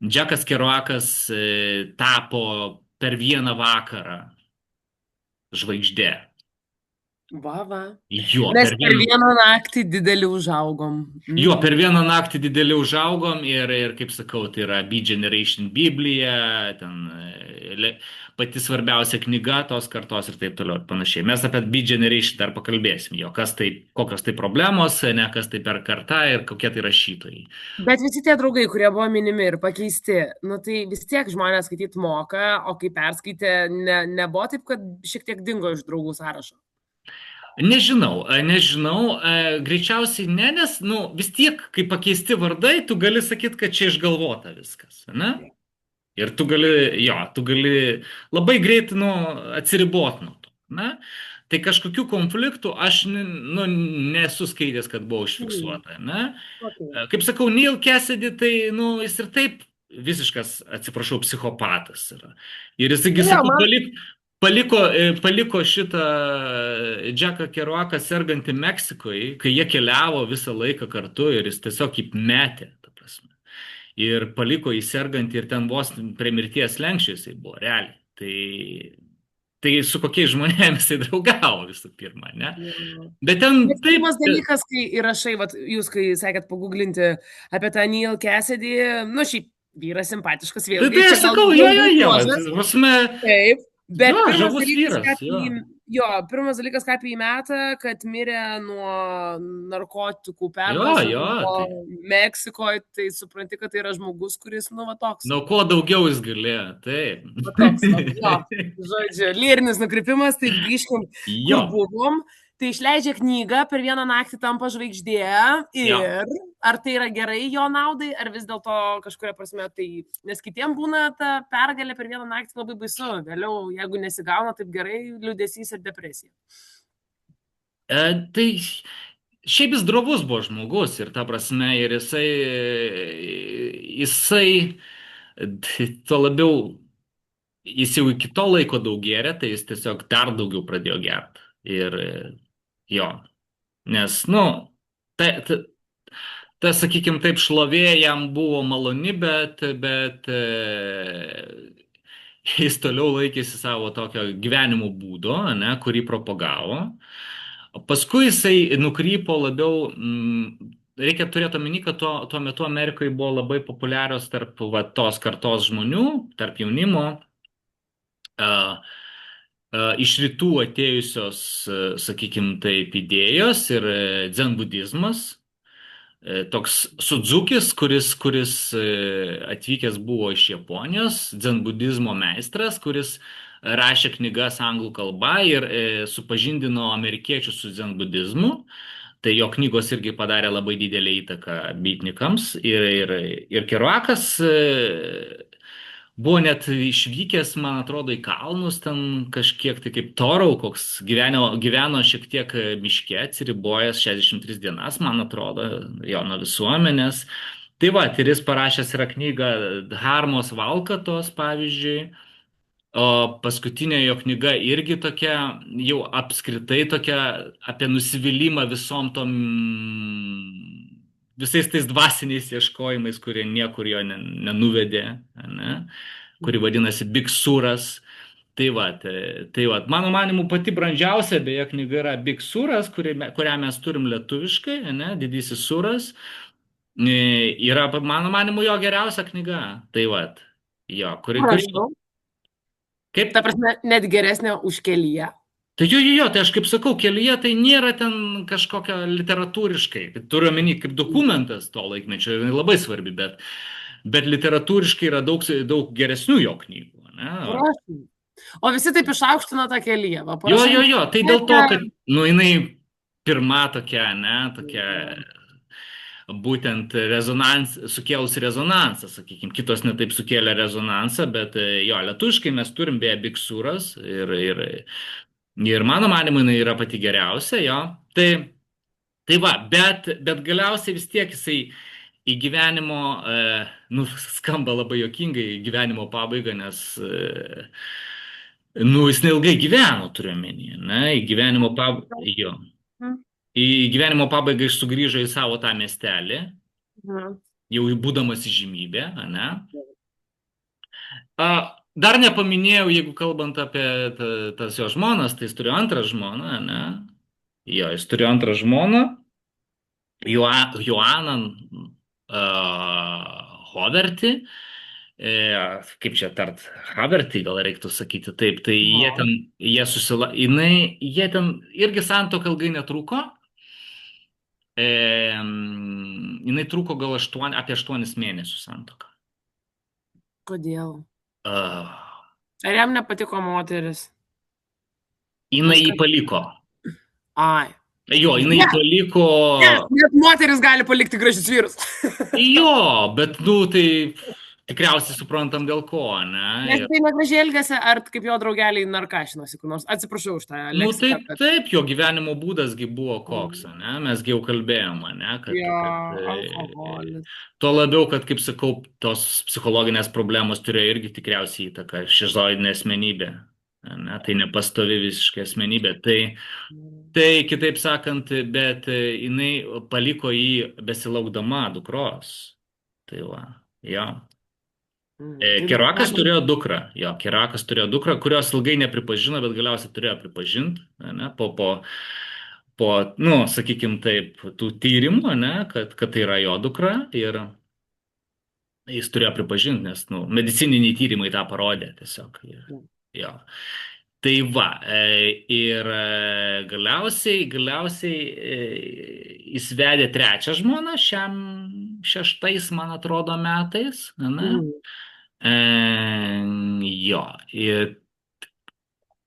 Džekas Kerouakas tapo per vieną vakarą žvaigždė. Va, va. Jo, Mes per per vieną, vieną naktį didelį užaugom. jo, per vieną naktį didelį užaugom ir kaip sakau, tai yra Beat Generation Biblija, ten pati svarbiausia knyga tos kartos ir taip toliau ir panašiai. Mes apie Beat Generation dar pakalbėsim, jo, kas tai, kokios tai problemos, ne, kas tai per kartą ir kokie tai rašytojai. Bet visi tie draugai, kurie buvo minimi ir pakeisti, nu tai vis tiek žmonės skaityti moka, o kai perskaitė, nebuvo taip, kad šiek tiek dingo iš draugų sąrašo. Nežinau, greičiausiai ne, nes, nu, vis tiek, kai pakeisti vardai, tu gali sakyti, kad čia išgalvota viskas, ne? Ir tu gali labai greit, nu, atsiribot nuo to, ne? Tai kažkokių konfliktų aš, nu, nesu skaitęs, kad buvo užfiksuota, ne? Okay. Kaip sakau, Neil Cassidy, tai, nu, jis ir taip visiškas, atsiprašau, psichopatas yra. Ir jisgi, Jo, sakau, man paliko šitą Džeką Kerouaką sergantį Meksikoje, kai jie keliavo visą laiką kartu ir jis tiesiog kaip metė, ta prasme. Ir paliko jį sergantį ir ten vos prie mirties slenksčio jisai buvo, realiai. Tai su kokiais žmonėmis jisai draugavo visų pirma, ne? Jo. Bet ten Bet taip. pirmas dalykas, kai įrašai, vat, jūs, kai sakėt paguglinti apie tą Neil Cassidy, nu šiaip vyras simpatiškas Tai vėlgi. aš Čia gal sakau, daugiau jo, dozės. ta prasme, Taip. Bet jo, pirmas žavus dalykas, ką vyras, jo. pirmas dalykas, ką apie jį meta, kad mirė nuo narkotikų Jo, perdozavimo tai. Meksikoje, tai supranti, kad tai yra žmogus, kuris, nu, va toks. Nuo ko daugiau jis galėjo, taip. Va toks, va, jo, žodžiu, lyrinis nukrypimas, tai grįžkim, Jo, kur buvom. Tai išleidžia knygą, per vieną naktį tampa žvaigždė ir Jo. ar tai yra gerai jo naudai, ar vis dėlto kažkuria prasme tai, nes kitiem būna ta pergalė per vieną naktį labai baisu, vėliau jeigu nesigauna taip gerai, liūdesys ir depresija. Tai šiaip jis drovus buvo žmogus ir ta prasme, ir tuo labiau, jis jau iki to laiko daug gėrė, tai jis tiesiog dar daugiau pradėjo gerti. Ir jo, nes, nu, ta, sakykime, taip šlovė jam buvo maloni, bet jis toliau laikėsi savo tokio gyvenimo būdo, ne, kurį propagavo. O paskui jisai nukrypo labiau, reikia turėti omeny, kad tuo metu Amerikoje buvo labai populiarios tarp va, tos kartos žmonių, tarp jaunimo, iš rytų atėjusios, sakykime, taip idėjos ir dzenbudizmas. Toks Sudzukis, kuris atvykęs buvo iš Japonijos, dzenbudizmo meistras, kuris rašė knygas anglų kalba ir supažindino amerikiečius su dzenbudizmu. Tai jo knygos irgi padarė labai didelį įtaką bitnikams. Ir Kerouakas buvo net išvykęs, man atrodo, į kalnus ten kažkiek, tai kaip Torau, koks gyveno šiek tiek miške, atsiribojęs 63 dienas, man atrodo, jo nuo visuomenės. Tai va, ir jis parašęs yra knygą Harmos Valkatos, pavyzdžiui, o paskutinė jo knyga irgi tokia, jau apskritai tokia apie nusivylimą visais tais dvasiniais ieškojimais, kurie niekur jo nenuvedė, ne? Kuri vadinasi Big Suras. Tai va, mano manimu, pati brandžiausia beje knyga yra Big Suras, kurią mes turim lietuviškai, ne? Didysis Suras. Yra, mano manimu, jo geriausia knyga. Tai vat, jo, kuri, Prašau. kaip, Ta prasme, net geresnė už kelyje. tai jo, tai aš kaip sakau, kelyje tai nėra ten kažkokia literatūriškai, tai turiu omeny kaip dokumentas to laikmečio, jinai labai svarbi, bet literatūriškai yra daug geresnių jo knygų, ne? Prašau. O visi taip išaukština tą kelyje. Va, parašai. Jo, tai dėl to, kad, nu, jinai pirma tokia, ne, tokia būtent sukėlus rezonansą, sakykime, kitos netaip sukėlė rezonansą, bet jo, lietuviškai mes turim beje Biksūras ir mano manimu jinai yra pati geriausia, jo. Tai va, bet galiausiai vis tiek jisai į gyvenimo, nu, skamba labai juokingai, į gyvenimo pabaigą, nes, nu, jis neilgai gyveno, turiu omeny, ne, į gyvenimo pabaigą, jo. Į gyvenimo pabaigą jis sugrįžo į savo tą miestelį, jau būdamas įžymybė, ne? Dar nepaminėjau, jeigu kalbant apie tas jo žmonas, tai jis turėjo antrą žmoną, ne? Jo, jis turėjo antrą žmoną, Joaną Hovertį, kaip čia tart, Havertį gal reiktų sakyti taip, tai jie ten irgi santuoka ilgai netruko, jinai truko gal apie 8 mėnesius santuoka. Kodėl? Uh, Ar jam nepatiko moteris? jinai jį paliko. Ai. Jo, jinai jį paliko. Net moteris gali palikti gražius vyrus. Jo, bet, nu, tai tikriausiai suprantam dėl ko, ne? Nes tai negražiai elgėsi, ar kaip jo draugeliai narkašinosi, kur nors. Atsiprašau už tą Nu, leksiką. taip, jo gyvenimo būdasgi buvo koks, ne? Mesgi jau kalbėjome, ne? Alkoholis. Tuo labiau, kad, kaip sakau, tos psichologinės problemos turėjo irgi tikriausiai įtaką šizoidinė asmenybė. Ne? Tai nepastovi visiškai asmenybė. Tai kitaip sakant, bet jinai paliko jį besilaukdama dukros. Tai va, jo. Keruakas turėjo dukrą, kurios ilgai nepripažino, bet galiausiai turėjo pripažinti, ne, po, nu, sakykime taip, tų tyrimų, ne, kad tai yra jo dukra ir jis turėjo pripažinti, nes, nu, medicininiai tyrimai tą parodė tiesiog. Jo. Tai va, ir galiausiai jis vedė trečią žmoną šiam 6, man atrodo, metais, ne? Jo, ir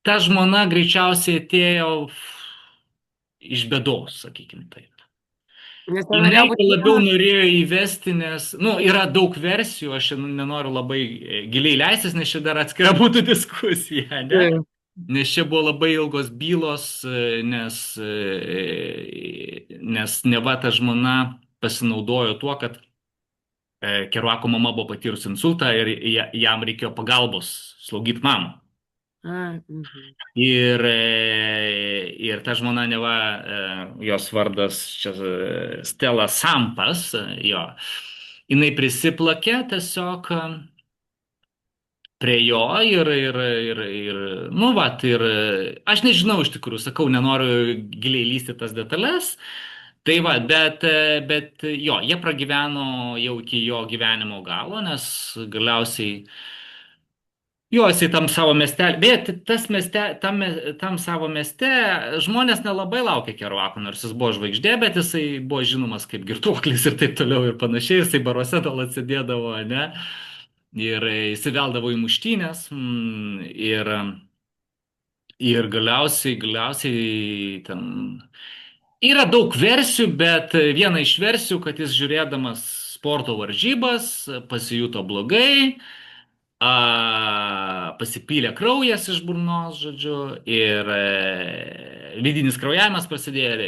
ta žmona greičiausiai atėjo iš bėdos, sakykime taip. Jinai labiau norėjo įvesti, nes, nu, yra daug versijų, aš nenoriu labai giliai leistis, nes čia dar atskira būtų diskusija, ne? Nes čia buvo labai ilgos bylos, nes neva ta žmona pasinaudojo tuo, kad Keruako mama buvo patyrus insultą ir jam reikėjo pagalbos slaugyti mamą. Ir ta žmona neva, jos vardas čia Stella Sampas, jo, jinai prisiplakė tiesiog prie jo nu vat, ir aš nežinau iš tikrųjų, sakau, nenoriu giliai lysti tas detalės. Tai va, bet jo, jie pragyveno jau iki jo gyvenimo galo, nes galiausiai jo, jisai tam savo miestelį, bet tam savo mieste žmonės nelabai laukė Keruako, nors jis buvo žvaigždė, bet jisai buvo žinomas kaip girtuoklis ir taip toliau ir panašiai, jisai baruose dėl atsidėdavo, ne, ir įsiveldavo į muštynės ir galiausiai ten... Yra daug versijų, bet viena iš versijų, kad jis žiūrėdamas sporto varžybas pasijuto blogai, pasipylė kraujas iš burnos, žodžiu, ir vidinis kraujavimas prasidėjo ir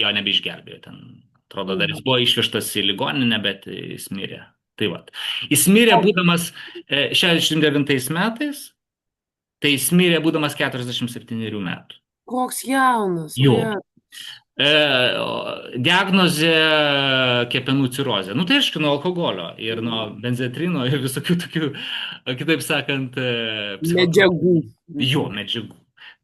jo nebeišgelbėjo. Ten, atrodo, dar jis buvo išvežtas į ligoninę, bet jis mirė. Tai va. Jis mirė būdamas 69 metais, tai jis mirė būdamas 47 metų. Koks jaunas. Jo. Diagnozė kepenų cirozė. Nu tai aišku, nuo alkoholio ir nuo benzetrino ir visokių tokių, kitaip sakant, medžiagų. Jo, medžiagų.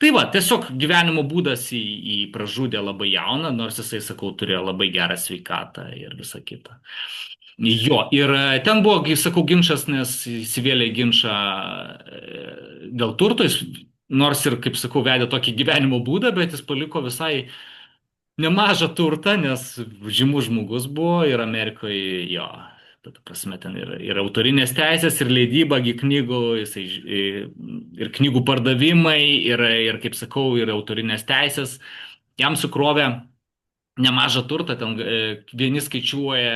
Tai va, tiesiog gyvenimo būdas į pražudė labai jauną, nors jisai, sakau, turėjo labai gerą sveikatą ir visą kitą. Jo, ir ten buvo, sakau, ginčas, nes įsivėlė į ginčą dėl turto, jis nors ir, kaip sakau, vedė tokį gyvenimo būdą, bet jis paliko visai nemažą turtą, nes žymus žmogus buvo ir Amerikoje jo. Ta prasme, ten ir autorinės teisės, ir leidyba, knygų, jisai, ir knygų pardavimai, ir, kaip sakau, ir autorinės teisės. Jam sukrovė nemažą turtą, ten vieni skaičiuoja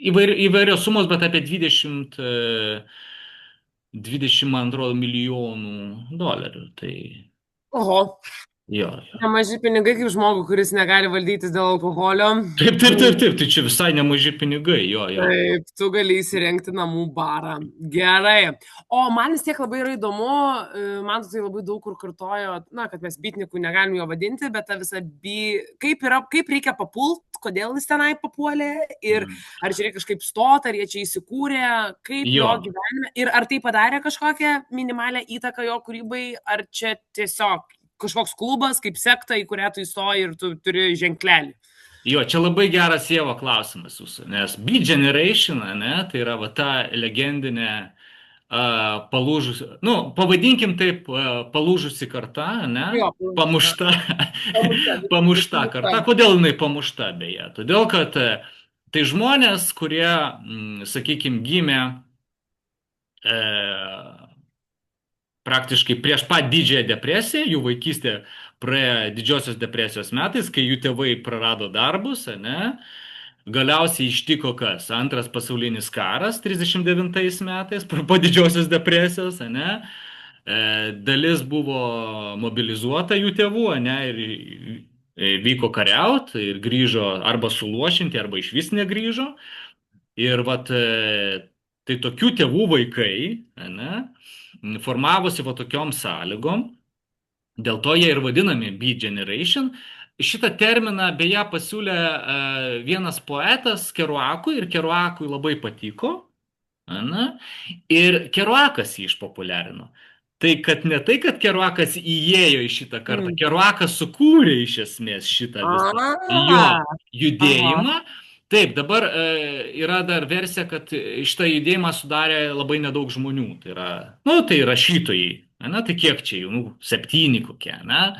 įvairios sumos, bet apie 20, man atrodo, milijonų dolerių. Tai Oho, jo, jo. nemaži pinigai kaip žmogų, kuris negali valdytis dėl alkoholio. Taip, taip, taip, taip, tai čia visai nemaži pinigai, jo, jo. Taip, tu gali įsirengti namų barą. Gerai. O man vis tiek labai yra įdomu, man tai labai daug kur kartojo, na, kad mes bitnikų negalim jo vadinti, bet ta visa kaip reikia papult, kodėl jis tenai papuolė ir ar čia reikia kažkaip stoti, ar jie čia įsikūrė, kaip jo gyvenime ir ar tai padarė kažkokią minimalę įtaką jo kūrybai, ar čia tiesiog kažkoks klubas, kaip sekta, į kurią tu įstoji ir tu turi ženklelį. Jo, čia labai geras Ievo klausimas jūsų, nes Beat Generation, ne, tai yra va ta legendinė palūžusi, nu, pavadinkim taip, palūžusi karta, ne, Jo, pamušta, pamušta karta. Kodėl jinai pamušta, beje? Todėl, kad tai žmonės, kurie, sakykime, gimė praktiškai prieš pat didžiąją depresiją, jų vaikystė praėjo didžiosios depresijos metais, kai jų tėvai prarado darbus, ne? Galiausiai ištiko kas? Antras pasaulinis karas 39 metais, po didžiosios depresijos, ne? Dalis buvo mobilizuota jų tėvų, ne? Ir vyko kariaut ir grįžo arba suluošinti, arba iš vis negrįžo. Ir vat, tai tokių tėvų vaikai, ne? Formavosi va tokiom sąlygom, dėl to jie ir vadinami Beat Generation. Šitą terminą beje pasiūlė vienas poetas Kerouacui ir Kerouacui labai patiko. Na? Ir Kerouacas jį išpopuliarino. Tai, kad Kerouacas įėjo į šitą kartą, Kerouacas sukūrė iš esmės šitą visą jo judėjimą. Taip, dabar yra dar versija, kad šitą judėjimą sudarė labai nedaug žmonių. Tai yra, nu, tai rašytojai. Na, tai kiek čia jų, nu, 7 kokie, na?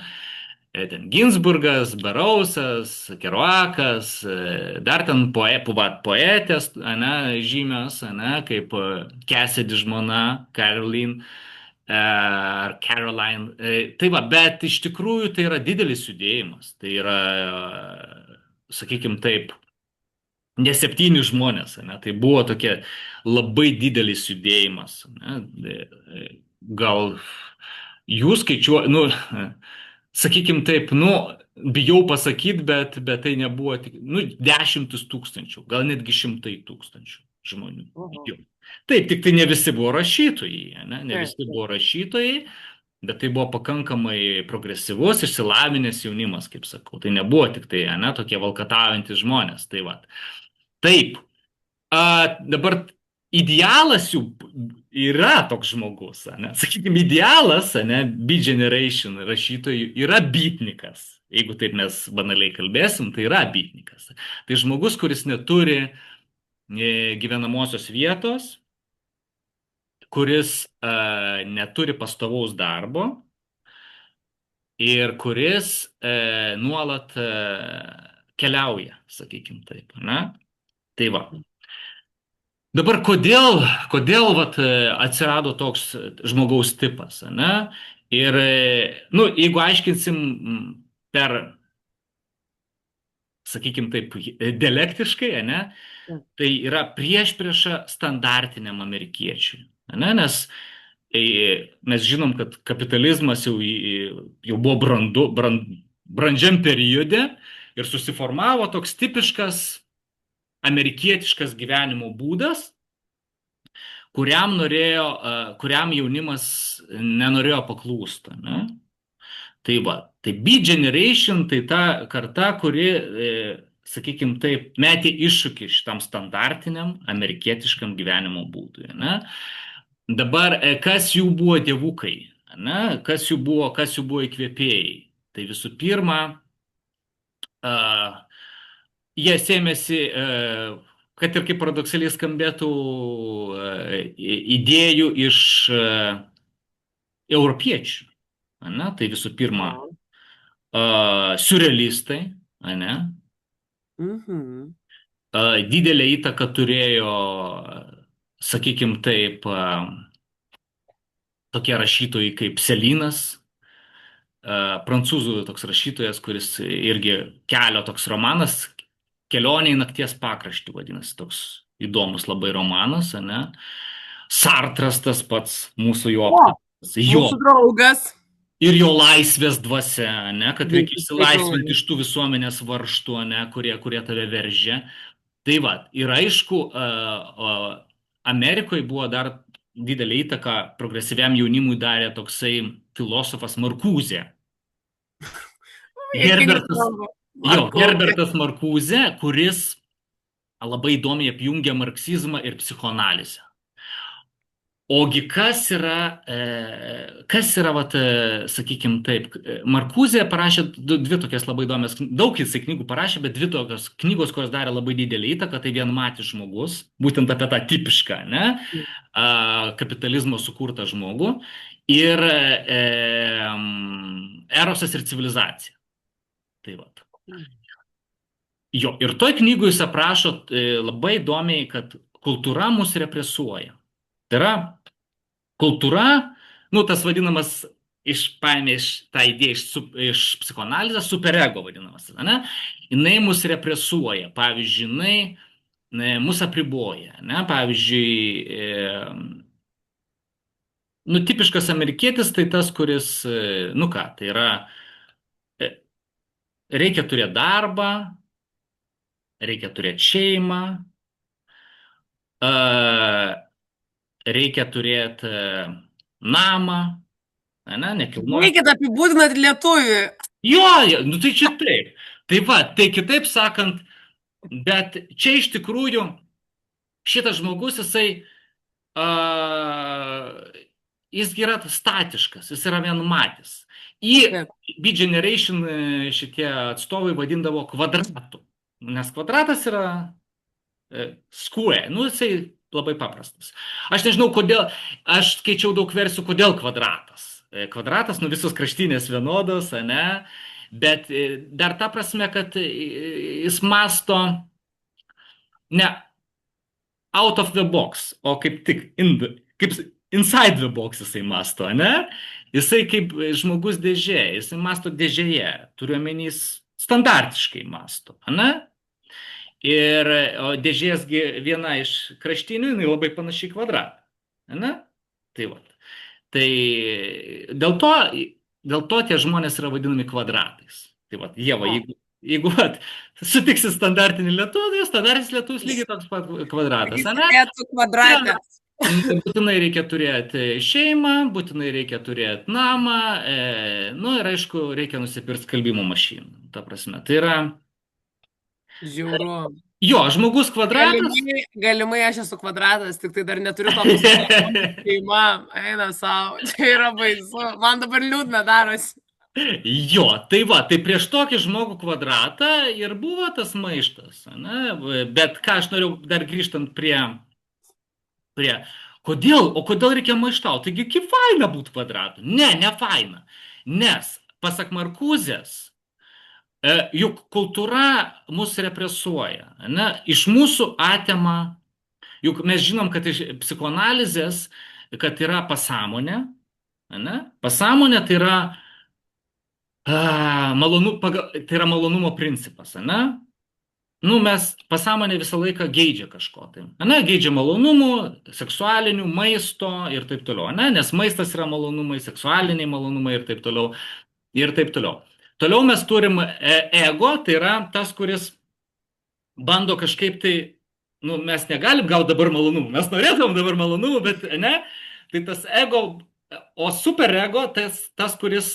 Ten Ginsburgas, Barausas, Kerouacas, dar ten poetės, ne, žymios, ne, kaip Cassidy žmona, Caroline. Tai va, bet iš tikrųjų tai yra didelis judėjimas. Tai yra, sakykime taip, ne 7 žmonės, ne? Tai buvo tokia labai didelis judėjimas. Ne? Gal jūs skaičiuoja, nu, sakykime taip, nu, bijau pasakyti, bet tai nebuvo tik, nu, 10 tūkstančių, gal netgi 100 tūkstančių žmonių. Taip, tik tai ne visi buvo rašytojai, ne visi buvo rašytojai, bet tai buvo pakankamai progresyvus, išsilavinęs jaunimas, kaip sakau. Tai nebuvo tik tai, ne, tokie valkataujantis žmonės. Tai va. Taip, dabar idealas jų yra toks žmogus, ne? Sakykime, idealas, ne, Beat Generation rašytojų yra beatnikas. Jeigu taip mes banaliai kalbėsim, tai yra beatnikas. Tai žmogus, kuris neturi gyvenamosios vietos, kuris neturi pastovaus darbo ir kuris nuolat keliauja, sakykime taip, ne? Tai va. Dabar kodėl vat, atsirado toks žmogaus tipas, ne? Ir, nu, jeigu aiškinsim per, sakykime taip, dialektiškai, ne? Tai yra priešprieša standartiniam amerikiečiui, ne? Nes mes žinom, kad kapitalizmas jau buvo brandžiam periode ir susiformavo toks tipiškas amerikietiškas gyvenimo būdas, kuriam jaunimas nenorėjo paklūsti. Ne? Tai va, tai Beat Generation, tai ta karta, kuri, sakykime taip, metė iššūkį šitam standartiniam amerikietiškam gyvenimo būdui. Ne? Dabar, kas jų buvo tėvukai? ane? Kas jų buvo įkvėpėjai? Tai visų pirma, a, jie sėmėsi, kad ir kaip paradoksaliai skambėtų, idėjų iš europiečių. Ane? Tai visų pirma, O. surrealistai, ane? Mhm. Didelę įtaką turėjo, sakykime taip, tokie rašytojai kaip Selinas, prancūzų toks rašytojas, kuris irgi kelio toks romanas, Kelionė į nakties pakraštį vadinasi, toks įdomus labai romanas, ane? Sartras tas pats, mūsų jo O, aptartas. Jo. mūsų draugas. Ir jo laisvės dvasia, ne, kad reikia Visiškai išsilaisvinti draugas. iš tų visuomenės varžtų, ne, kurie tave veržia. Tai va, ir aišku, Amerikoje buvo dar didelį įtaką progresyviam jaunimui darė toksai filosofas Markūzė. Juokingai Herbertas, skamba. jo, Markūzė. Herbertas Markūzė, kuris labai įdomiai apjungia marksizmą ir psichoanalizę. Ogi kas yra, vat, sakykime taip, Markūzė parašė dvi tokias labai įdomias, daug jisai knygų parašė, bet dvi tokios knygos, kurios darė labai didelį įtaką, tai Vienmatis žmogus, būtent apie tą tipišką, ne, kapitalizmo sukurtą žmogų, ir Erosas ir civilizacija. Tai va. Jo, ir toj knygui jis aprašo labai įdomiai, kad kultūra mus represuoja. Tai yra kultūra, nu, tas vadinamas, paėmė tą idėją iš psichoanalizės, superego vadinamas, ne? Jinai mus represuoja, pavyzdžiui, jinai mus apriboja, ne? Pavyzdžiui, nu, tipiškas amerikietis tai tas, kuris, nu ką, tai yra, reikia turėti darbą, reikia turėti šeimą, reikia turėti namą, ne, nekilnojamą. Reikit apibūdinat lietuvių. Jo, nu tai čia taip. Tai va, tai kitaip sakant, bet čia iš tikrųjų šitas žmogus, jis yra statiškas, jis yra vienmatis. Beat Generation šitie atstovai vadindavo kvadratu, nes kvadratas yra square, nu jisai labai paprastas. Aš nežinau, kodėl, aš skaičiau daug versijų, kodėl kvadratas. Kvadratas, nu visos kraštinės vienodos, ne, bet dar ta prasme, kad jis masto ne out of the box, o kaip tik kaip inside the box jisai masto, ne? Jisai kaip žmogus dėžė, jisai masto dėžėje, turiuomenys standartiškai masto, ne? Ir dėžėsgi viena iš kraštinių, jinai labai panašiai kvadratą. Ne? Tai va. Tai dėl to tie žmonės yra vadinami kvadratais. Tai va, Ieva, jeigu sutiksi standartinį lietuvį, standartinis lietuvis lygiai toks pat kvadratas. Lietų kvadratą. Būtinai reikia turėti šeimą, būtinai reikia turėti namą, nu ir aišku, reikia nusipirkti skalbimo mašiną. Ta prasme, tai yra... Žiauru. Jo, žmogus kvadratas. Galimai aš esu kvadratas, tik tai dar neturiu to šeima, eina savo, čia yra baisu, man dabar liūdna darosi. Jo, tai va, tai prieš tokį žmogų kvadratą ir buvo tas maištas, ne? Bet ką aš noriu dar grįžtant prie kodėl reikia maištauti? Taigi, kaip faina būti kvadratu? Ne faina, nes pasak Markūzės, juk kultūra mus represuoja, ne? Iš mūsų atima, juk mes žinom, kad iš psichoanalizės, kad yra pasąmonė, ne? Pasąmonė tai yra, tai yra malonumo principas, ne? Nu, mes pasąmonė visą laiką geidžia kažko, tai, ne? Geidžia malonumų, seksualinių, maisto ir taip toliau, ne? Nes maistas yra malonumai, seksualiniai malonumai ir taip toliau, ir taip toliau. Toliau mes turim ego, tai yra tas, kuris bando kažkaip tai, nu, mes negalim gauti dabar malonumų, mes norėtum dabar malonumų, bet ne, tai tas ego, o superego, tas kuris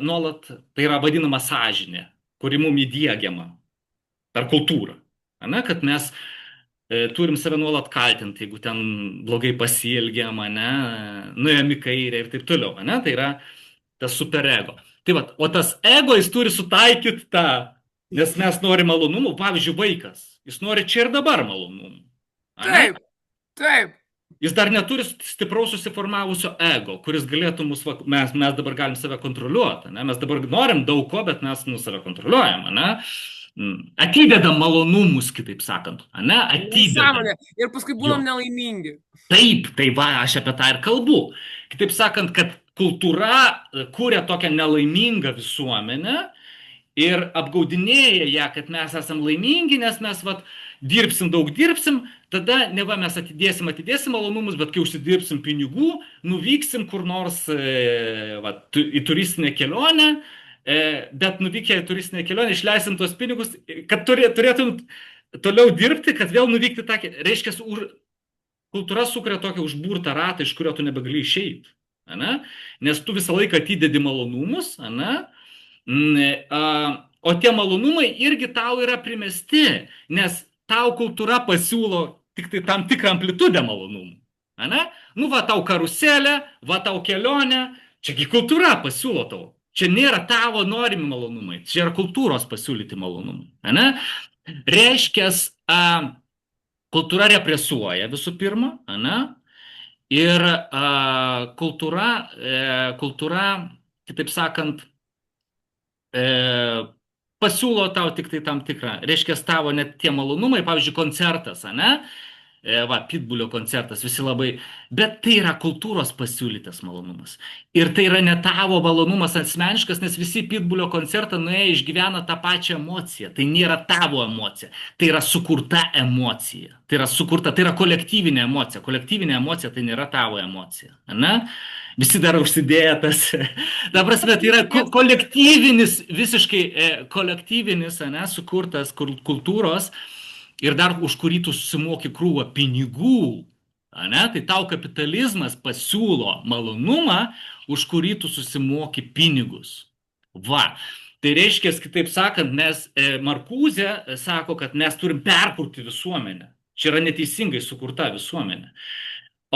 nuolat, tai yra vadinama sąžinė, kuri mum įdiegiama per kultūrą, ne, kad mes turim save nuolat kaltinti, jeigu ten blogai pasielgiam, ane, nuėjom į kairę ir taip toliau, ane, tai yra tas superego. Tai va, o tas ego jis turi sutaikyti tą, nes mes norime malonumų, pavyzdžiui, vaikas, jis nori čia ir dabar malonumų, ane? Taip, taip. Jis dar neturi stipraus susiformavusio ego, kuris galėtų mus, mes dabar galim save kontroliuoti, ne? Mes dabar norim daug ko, bet mes save kontroliuojam, ne? Atidedam malonumus, kitaip sakant, ne? Atidedam. Nesąmonė. Ir paskui būnam nelaimingi. Taip, tai va, aš apie tą ir kalbu. Kitaip sakant, kad kultūra kūrė tokią nelaimingą visuomenę ir apgaudinėja ją, kad mes esam laimingi, nes mes vat, daug dirbsim, tada ne va mes atidėsim malonumus, bet kai užsidirbsim pinigų, nuvyksim kur nors į turistinę kelionę, bet nuvykę į turistinę kelionę išleisim tuos pinigus, kad turėtum toliau dirbti, kad vėl nuvykti tą, reiškia, kultūra sukuria tokią užburtą ratą, iš kurio tu nebegali išeiti. Nes tu visą laiką atidedi malonumus, o tie malonumai irgi tau yra primesti, nes tau kultūra pasiūlo tik tai tam tikrą amplitudę malonumų. Nu va tau karuselė, va tau kelionė, čiagi kultūra pasiūlo tau. Čia nėra tavo norimi malonumai, čia yra kultūros pasiūlyti malonumai. Reiškia, kultūra represuoja visų pirma, ir kultūra, kitaip sakant, pasiūlo tau tik tai tam tikrą, reiškia, tavo net tie malonumai, pavyzdžiui, koncertas, Pitbulio koncertas, visi labai, bet tai yra kultūros pasiūlytas malonumas. Ir tai yra ne tavo malonumas asmeniškas, nes visi Pitbulio koncertą nuėję išgyvena tą pačią emociją. Tai nėra tavo emocija, tai yra sukurta emocija. Tai yra kolektyvinė emocija. Kolektyvinė emocija tai nėra tavo emocija. Visi dar užsidėję tas. Ta prasme, tai yra kolektyvinis, visiškai kolektyvinis, sukurtas kultūros. Ir dar už kurį tu susimoki krūvą pinigų, tai tau kapitalizmas pasiūlo malonumą, už kurį tu susimoki pinigus. Va, tai reiškia, kitaip sakant, Markūzė sako, kad mes turim perkurti visuomenę. Čia yra neteisingai sukurta visuomenė.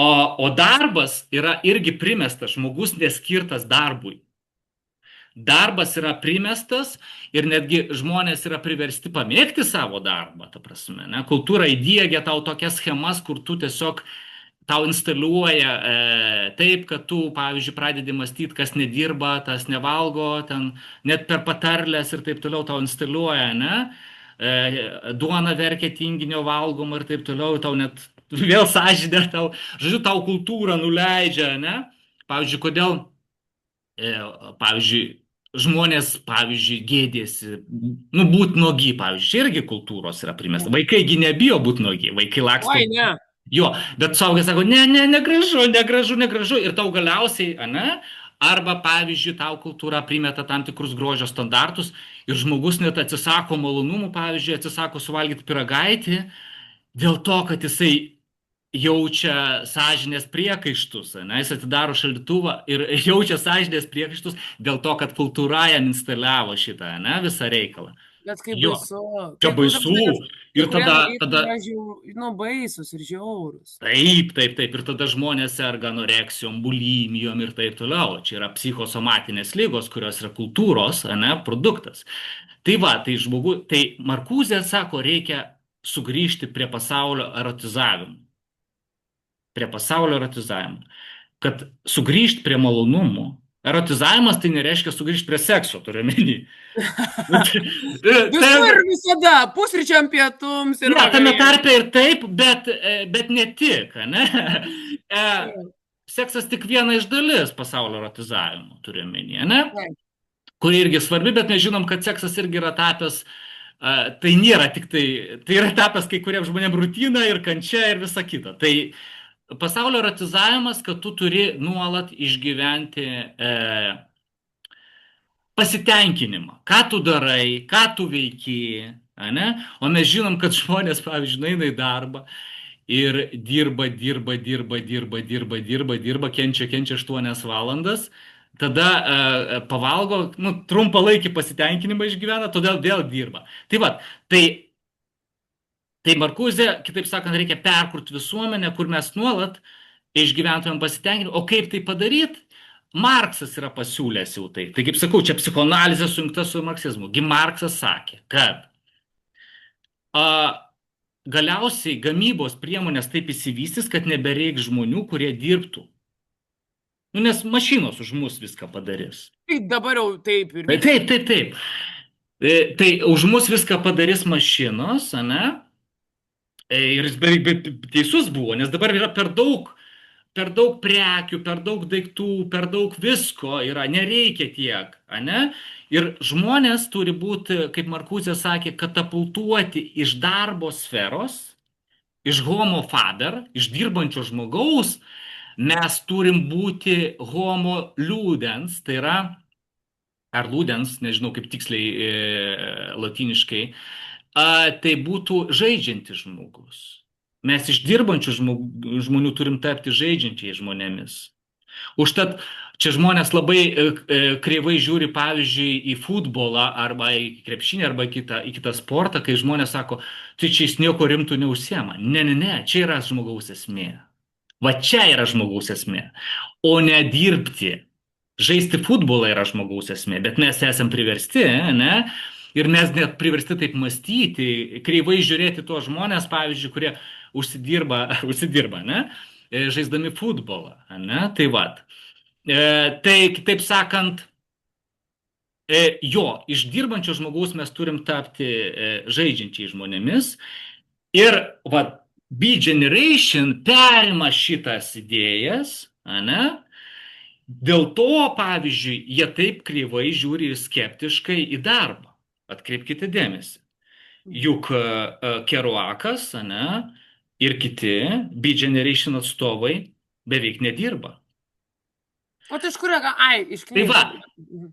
O darbas yra irgi primestas, žmogus neskirtas darbui. Darbas yra primestas ir netgi žmonės yra priversti pamėgti savo darbą, ta prasme. Kultūra įdiegia tau tokias schemas, kur tu tiesiog tau instaliuoja taip, kad tu, pavyzdžiui, pradedi mąstyti, kas nedirba, tas nevalgo, ten net per patarlės ir taip toliau tau instaliuoja, duona verkia tinginio valgoma ir taip toliau, tau net vėl sąžinė, žodžiu, tau kultūra nuleidžia, Pavyzdžiui, kodėl, žmonės, pavyzdžiui, gėdėsi, būt nuogi, pavyzdžiui, irgi kultūros yra primesta. Vaikai nebijo būti nuogi, vaikai laksto. Oi, ne. Jo, bet suaugęs sako, negražu, ir tau galiausiai, arba, pavyzdžiui, tau kultūra primeta tam tikrus grožio standartus ir žmogus net atsisako malonumų, pavyzdžiui, atsisako suvalgyti pyragaitį dėl to, kad jisai jaučia sąžinės priekaištus, jis atidaro šaldytuvą ir jaučia sąžinės priekaištus dėl to, kad kultūra jam instaliavo šitą, visą reikalą. Bet kaip baisu. Čia baisu. Ir tada... baisus ir žiaurus. Taip. Ir tada žmonės serga anoreksijom, bulimijom ir taip toliau. Čia yra psichosomatinės ligos, kurios yra kultūros, produktas. Tai va, tai Markūzė sako, reikia sugrįžti prie pasaulio erotizavimo. Kad sugrįžti prie malonumų. Erotizavimas tai nereiškia sugrįžti prie sekso, turiu omeny. Ir visada, pusryčiam, pietums ir... Tame tarpe ir taip, bet ne tik. Seksas tik viena iš dalis pasaulio erotizavimo, turiu omeny, kuri irgi svarbi, bet mes žinom, kad seksas irgi yra tapęs, tai nėra tik tai yra tapęs kai kuriems žmonėms rutina ir kančia ir visa kita. Tai pasaulio erotizavimas, kad tu turi nuolat išgyventi pasitenkinimą. Ką tu darai, ką tu veiki, O mes žinom, kad žmonės, pavyzdžiui, eina į darbą ir dirba, kenčia 8 valandas, tada pavalgo, trumpalaikį pasitenkinimą išgyvena, todėl vėl dirba. Tai va, tai Tai Markuzė, kitaip sakant, reikia perkurti visuomenę, kur mes nuolat išgyventumėm pasitenkinimą. O kaip tai padaryti? Marksas yra pasiūlęs jau tai. Tai kaip sakau, čia psichoanalizė sujungta su marksizmu. Gi Marksas sakė, kad a, galiausiai gamybos priemonės taip įsivystys, kad nebereiks žmonių, kurie dirbtų. Nu, nes mašinos už mus viską padarys. Tai dabar jau taip ir Tai vyksta. taip, taip, taip. Tai už mus viską padarys mašinos, ane? Ir jis beveik teisus buvo, nes dabar yra per daug prekių, per daug daiktų, per daug visko yra, nereikia tiek, ane? Ir žmonės turi būti, kaip Markuzė sakė, katapultuoti iš darbo sferos, iš homo faber, iš dirbančio žmogaus, mes turim būti homo ludens, tai yra, ar ludens, nežinau kaip tiksliai latiniškai, tai būtų žaidžiantis žmogus. Mes iš dirbančių žmonių turim tapti žaidžiančiai žmonėmis. Užtat čia žmonės labai kreivai žiūri, pavyzdžiui, į futbolą arba į krepšinį arba į kitą sportą, kai žmonės sako, tai čia jis nieko rimtų neužsiema. Ne, čia yra žmogaus esmė. Va čia yra žmogaus esmė. O ne dirbti. Žaisti futbolą yra žmogaus esmė, bet mes esam priversti, ne? Ir mes net priversti taip mąstyti, kreivai žiūrėti tuos žmonės, pavyzdžiui, kurie užsidirba, ne? Žaisdami futbolą, ne? Tai vat. Tai kitaip sakant, iš dirbančio žmogaus mes turim tapti žaidžiančiai žmonėmis. Ir vat, Beat Generation perima šitas idėjas, ne? Dėl to, pavyzdžiui, jie taip kreivai žiūri ir skeptiškai į darbą. Atkreipkite dėmesį. Juk Kerouakas, ane, ir kiti Beat Generation atstovai beveik nedirba. O tai iš kur, iš Tai knygų. va,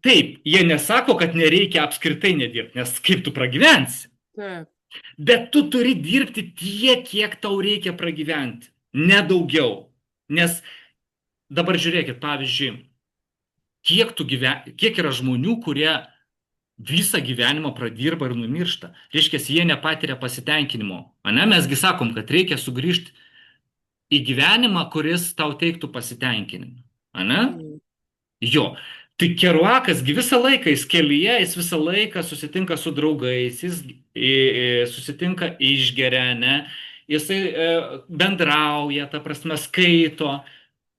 taip, jie nesako, kad nereikia apskritai nedirbti, nes kaip tu pragyvensi. Taip. Bet tu turi dirbti tiek, kiek tau reikia pragyventi, nedaugiau. Nes dabar žiūrėkit, pavyzdžiui, kiek yra žmonių, kurie visą gyvenimą pradirba ir numiršta. Reiškia, jie nepatiria pasitenkinimo. Ane? Mesgi sakom, kad reikia sugrįžti į gyvenimą, kuris tau teiktų pasitenkinimą. Ane? Jo. Tai Kerouakas visą laiką, jis kelyje, jis visą laiką susitinka su draugais, jis susitinka išgeria, ne? Jisai bendrauja, ta prasme skaito.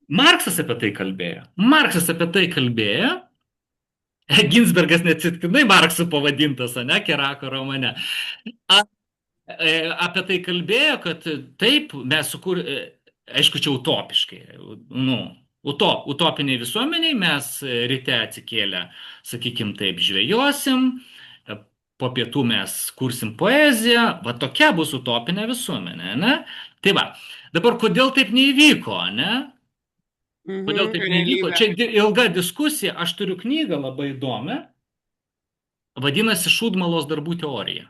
Marksas apie tai kalbėjo. Ginsbergas neatsitiktinai Marksu pavadintas, ne, Kerako romane. Apie tai kalbėjo, kad taip, mes aišku, čia utopiškai, utopiniai visuomeniai, mes ryte atsikėlę, sakykim taip, žvejosim, po pietų mes kursim poeziją, va tokia bus utopinė visuomenė, ne? Tai va, dabar kodėl taip neįvyko, ne? Kodėl taip nevyko? Čia ilga diskusija, aš turiu knygą labai įdomią, vadinasi Šūdmalos darbų teorija.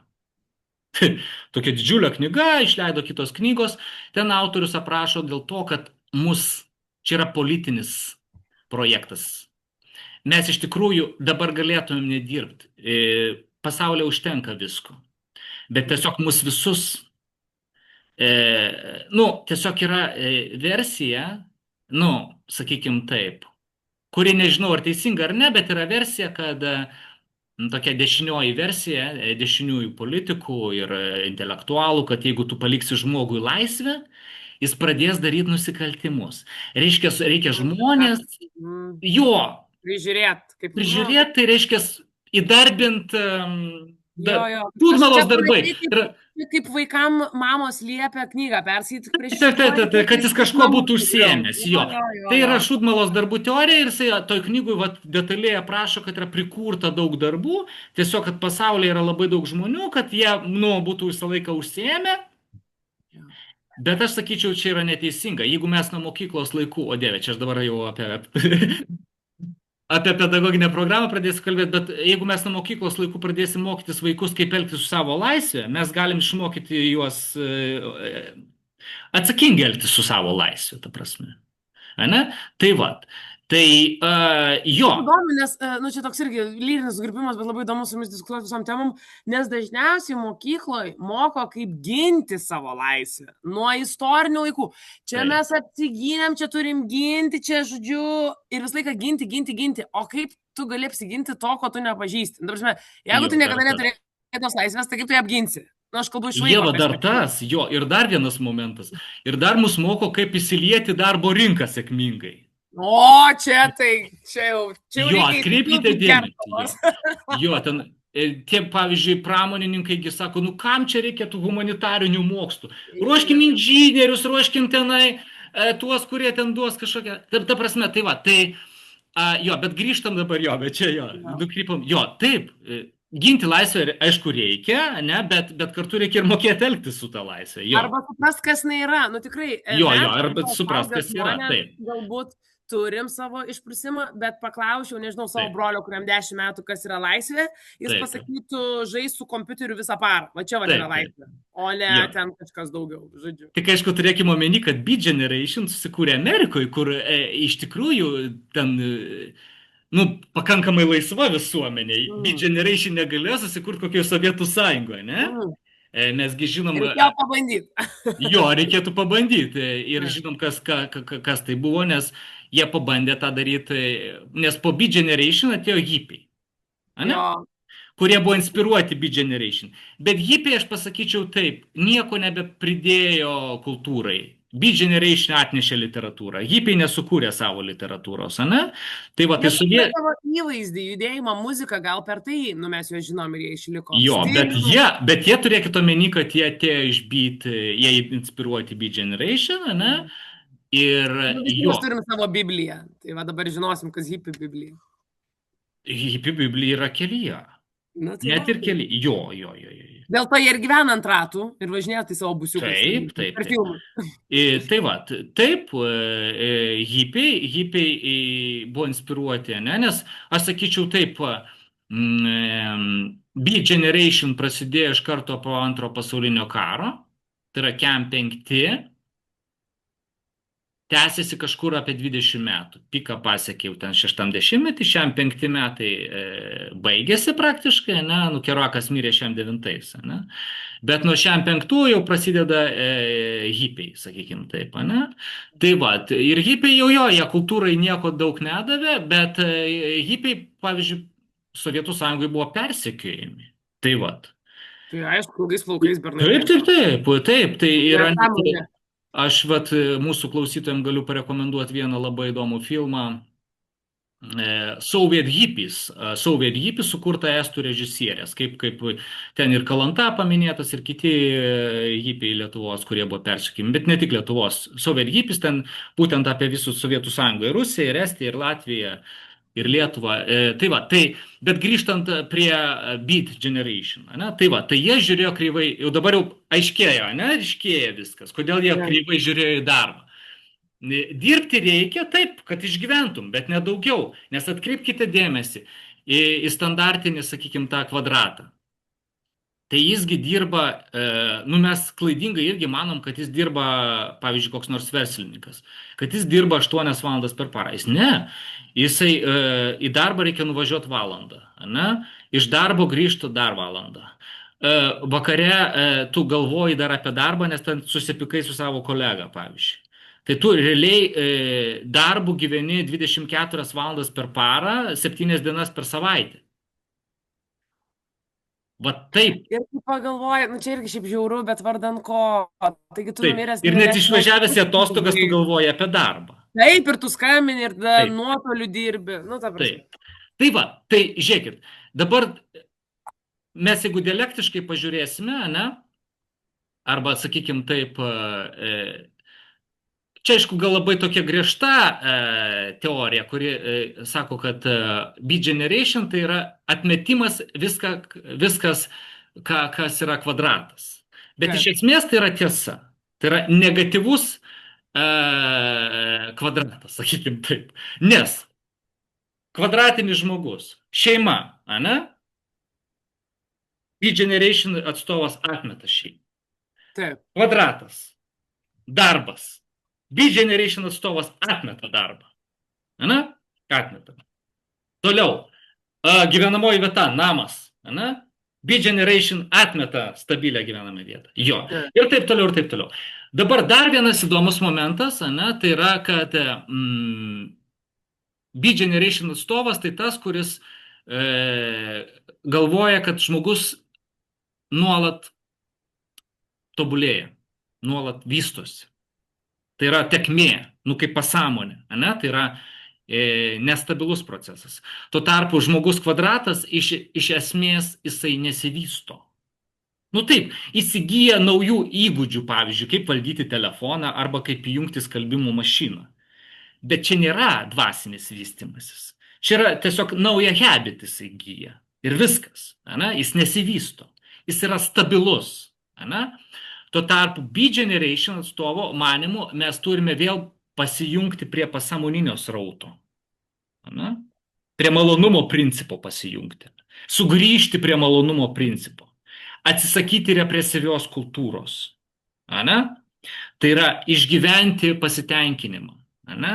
Tokia didžiulė knyga, išleido kitos knygos, ten autorius aprašo dėl to, kad čia yra politinis projektas. Mes iš tikrųjų dabar galėtumėm nedirbti, pasaulyje užtenka visko, bet tiesiog mus visus, tiesiog yra versija, sakykim taip, kuri nežinau ar teisinga ar ne, bet yra versija, kad tokia dešinioji versija, dešiniųjų politikų ir intelektualų, kad jeigu tu paliksi žmogui laisvę, jis pradės daryti nusikaltimus. Reikia žmonės, prižiūrėti, tai reiškia įdarbint Šūdmalos darbai. Kaip vaikam mamos liepia knygą perskaityti prieš... Taip, kad jis kažkuo būtų užsiėmęs. Tai yra Šūdmalos darbų teorija ir jisai toj knygui detaliai aprašo, kad yra prikurta daug darbų, tiesiog, kad pasaulyje yra labai daug žmonių, kad jie būtų visą laiką užsiėmę. Bet aš sakyčiau, čia yra neteisinga. Jeigu mes nuo mokyklos laikų, o dieve, čia aš dabar jau apie pedagoginę programą pradėsiu kalbėti, bet jeigu mes nuo mokyklos laikų pradėsim mokytis vaikus, kaip elgtis su savo laisvė, mes galim išmokyti juos atsakingai elgtis su savo laisvė, ta prasme. Ane? Tai va. Tai jo, Taip įdomu, nes, nu, čia toks irgi lyrinis grupimas, bet labai įdomu su jumis diskutuoti visom temam, nes dažniausiai mokykloje moko, kaip ginti savo laisvę nuo istorinių laikų. Čia taip, mes apsigynėm, čia turim ginti, čia žodžiu, ir visą laiką ginti, ginti, ginti. O kaip tu gali apsiginti to, ko tu nepažįsti? Nu, prasme, jeigu jo, tu dar niekada tas. neturėjai tos laisvės, tai kaip tu ją apginsi? Na, aš kalbu iš vaiko Ieva, dar perspektyvos. tas, jo, ir dar vienas momentas. Ir dar mus moko, kaip įsilieti darbo rinką sėkmingai. O, čia jau Jo, reikia atkreipkite įsipilti dėmesį, jo. gertos. Jo, ten tie, pavyzdžiui, pramonininkai sako, nu kam čia reikia tų humanitarinių mokslų? Ruoškim inžinierius, ruoškim tenai tuos, kurie ten duos kažkokią. Ta prasme, tai va, tai jo, bet grįžtam dabar jo, bet čia jo, nukrypam. Jo, taip, ginti laisvę, aišku, reikia, ne, bet kartu reikia ir mokėti elgtis su ta laisvė. Jo, Arba supras, kas jinai yra. Nu tikrai, jo, mes, jo, arba suprast, suaugę kas yra. žmonės, Taip, galbūt turim savo išprusimą, bet paklausiau, nežinau, savo taip, brolio, kuriam 10 metų, kas yra laisvė, jis taip, pasakytų, žais su kompiuteriu visą parą. Va čia va yra taip, taip. laisvė. O ne Jo. ten kažkas daugiau, žodžiu. Tik aišku, turėkime omeny, kad Beat Generation susikūrė Amerikoje, kur iš tikrųjų ten, nu, pakankamai laisva visuomenė. Beat Generation negalėjo susikurti kokioje Sovietų sąjungoje, ne? Mesgi žinom, Reikėjo pabandyti. jo, reikėtų pabandyti ir žinom, kas tai buvo, nes jie pabandė tą daryti, nes po Beat Generation atėjo hipiai, ane? Jo. Kurie buvo inspiruoti Beat Generation. Bet hipiai, aš pasakyčiau taip, nieko nebepridėjo kultūrai. Beat Generation atnešė literatūrą. Hipiai nesukūrė savo literatūros, ane? Tai va, tai Jie su turi jie... savo įvaizdį, judėjimą, muziką, gal per tai, nu mes juos žinom ir jie išliko. Jo, Stilių. bet jie turėkite omeny, kad jie atėjo iš Beat, jie inspiruoti Beat Generation, ane? Ir Nu, visi jo, mes turim savo Bibliją. Tai va dabar žinosim, kas hipių Biblija. hipių Biblija yra kelyje. Nu, tai Net va. ir keli. Jo, jo, jo, jo. Dėl to jie ir gyvena ant ratų ir važinėja tai savo busiukus. Taip, taip, Per taip. filmus. Tai va, taip, hipiai buvo inspiruoti, ne? Nes aš sakyčiau taip, Beat Generation prasidėjo iš karto po antro pasaulinio karo, tai yra Kem 5, tęsiasi kažkur apie 20 metų. Piką pasiekė jau ten 60-metį, šiam 5 metai baigėsi praktiškai, ne? Nu, Kerouakas mirė šiam 9, ne? Bet nuo šiam 5 jau prasideda hipiai, sakykime taip, ne? Tai va, ir hipiai jau jie kultūrai nieko daug nedavė, bet hipiai, pavyzdžiui, Sovietų sąjungai buvo persekiojami. Tai va. Tai aišku, ilgais plaukais bernai. Taip, tai yra... Nesąmonė. Aš mūsų klausytojams galiu parekomenduoti vieną labai įdomų filmą. Soviet Hippies sukurta estų režisierės, kaip ten ir Kalanta paminėtas, ir kiti hipiai Lietuvos, kurie buvo persekiojami, bet ne tik Lietuvos. Soviet Hippies ten būtent apie visus Sovietų sąjungą, ir Rusiją, ir Estiją, ir Latviją, ir Lietuvą. Tai va, bet grįžtant prie Beat Generation, ne? Tai va, tai jie žiūrėjo kreivai, jau dabar jau aiškėjo, ne, aiškėja viskas, kodėl jie kreivai žiūrėjo į darbą. Dirbti reikia taip, kad išgyventum, bet nedaugiau, nes atkreipkite dėmesį į standartinį, sakykime, tą kvadratą. Tai jisgi dirba, nu mes klaidingai irgi manom, kad jis dirba, pavyzdžiui, koks nors verslininkas, kad jis dirba 8 valandas per parą. Jis ne, jisai į darbą reikia nuvažiuoti valandą, ne? Iš darbo grįžti dar valandą. Vakare tu galvoji dar apie darbą, nes ten susipikai su savo kolega, pavyzdžiui. Tai tu realiai darbų gyveni 24 valandas per parą, 7 dienas per savaitę. Va taip. Ir kai pagalvoji, nu čia irgi šiaip žiauru, bet vardan ko. Taigi tu Taip. numiręs. Ir net išvažiavęs į atostogas tu galvoji apie darbą. Taip, ir tu skambini, ir Taip. nuotoliu dirbi. Nu, ta prasme. Taip. Tai va, tai žiūrėkit, dabar mes jeigu dialektiškai pažiūrėsime, ne, arba sakykime taip, čia aišku gal labai tokia griežta teorija, kuri sako, kad Beat Generation tai yra atmetimas viskas, kas yra kvadratas. Bet iš esmės tai yra tiesa. Tai yra negatyvus kvadratas, sakykime taip. Nes kvadratinis žmogus, šeima, ane? Beat Generation atstovas atmeta šeimą. Taip. Kvadratas. Darbas. Beat Generation atstovas atmeta darbą. Ane? Atmeta. Toliau. Gyvenamoji vieta, namas. Ane? B-Generation atmeta stabilią gyvenamą vietą. Jo. Ne. Ir taip toliau, ir taip toliau. Dabar dar vienas įdomus momentas, ane, tai yra, kad B-Generation atstovas tai tas, kuris galvoja, kad žmogus nuolat tobulėja, nuolat vystosi. Tai yra tekmė, nu kaip pasąmonė, ane? Tai yra nestabilus procesas. Tuo tarpu žmogus kvadratas iš esmės jisai nesivysto. Nu taip, įsigyja naujų įgūdžių, pavyzdžiui, kaip valdyti telefoną arba kaip įjungti skalbimo mašiną. Bet čia nėra dvasinis vystimasis. Čia yra tiesiog nauja habit jis įgyja. Ir viskas. Ane? Jis nesivysto. Jis yra stabilus. Ane? Tuo tarpu B-Generation atstovo manimu mes turime vėl pasijungti prie pasąmoninio srauto. Ane? Prie malonumo principo pasijungti. Sugrįžti prie malonumo principo. Atsisakyti represyvios kultūros. Ane? Tai yra išgyventi pasitenkinimą. Ane?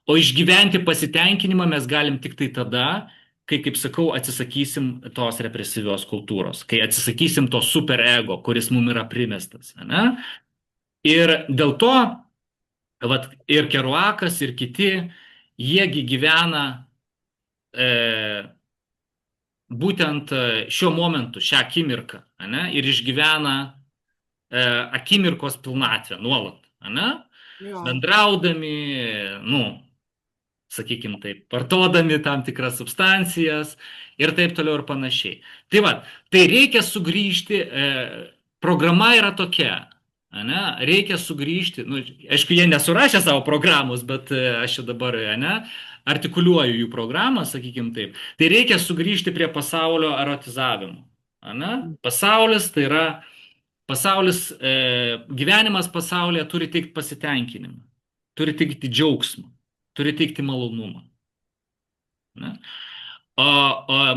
O išgyventi pasitenkinimą mes galim tik tai tada, kai, kaip sakau, atsisakysim tos represyvios kultūros, kai atsisakysim to superego, kuris mums yra primestas. Ane? Ir dėl to, vat, ir Keruakas, ir kiti, jiegi gyvena būtent šiuo momentu, šią akimirką, ane? Ir išgyvena akimirkos pilnatvę nuolat, ane? Jo. Bendraudami, nu, sakykime taip, vartodami tam tikras substancijas ir taip toliau ir panašiai. Tai va, tai reikia sugrįžti, programa yra tokia, ane? Reikia sugrįžti, nu, aišku, jie nesurašė savo programos, bet aš čia dabar, ane, artikuliuoju jų programą, sakykime taip. Tai reikia sugrįžti prie pasaulio erotizavimo, ane? Pasaulis tai yra pasaulis, gyvenimas pasaulyje turi teikti pasitenkinimą, turi teikti džiaugsmą, turi teikti malonumą. Ne? O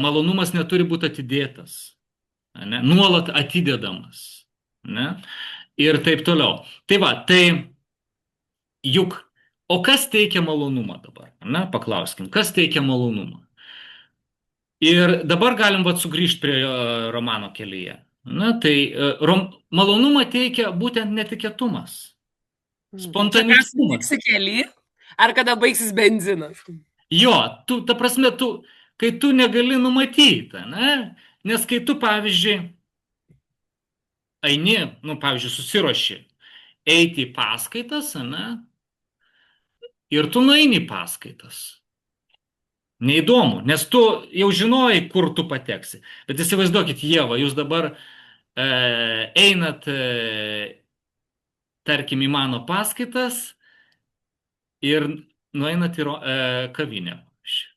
malonumas neturi būti atidėtas, ne? Nuolat atidedamas. Ne? Ir taip toliau. Tai va, tai juk, o kas teikia malonumą dabar? Ne? Paklauskim, kas teikia malonumą? Ir dabar galim vat sugrįžti prie romano kelyje. Na, tai malonumą teikia būtent netikėtumas. Spontaniškumas. Tiksi kely, ar kada baigsis benzinas? Jo, ta prasme, kai tu negali numatyti, ne? Nes kai tu, pavyzdžiui, eini, nu, pavyzdžiui, susiruoši eiti į paskaitas, ne? Ir tu nueini į paskaitas. Neįdomu, nes tu jau žinojai, kur tu pateksi. Bet įsivaizduokit, Ieva, jūs dabar einat, tarkim, į mano paskaitas ir nueinat į kavinę.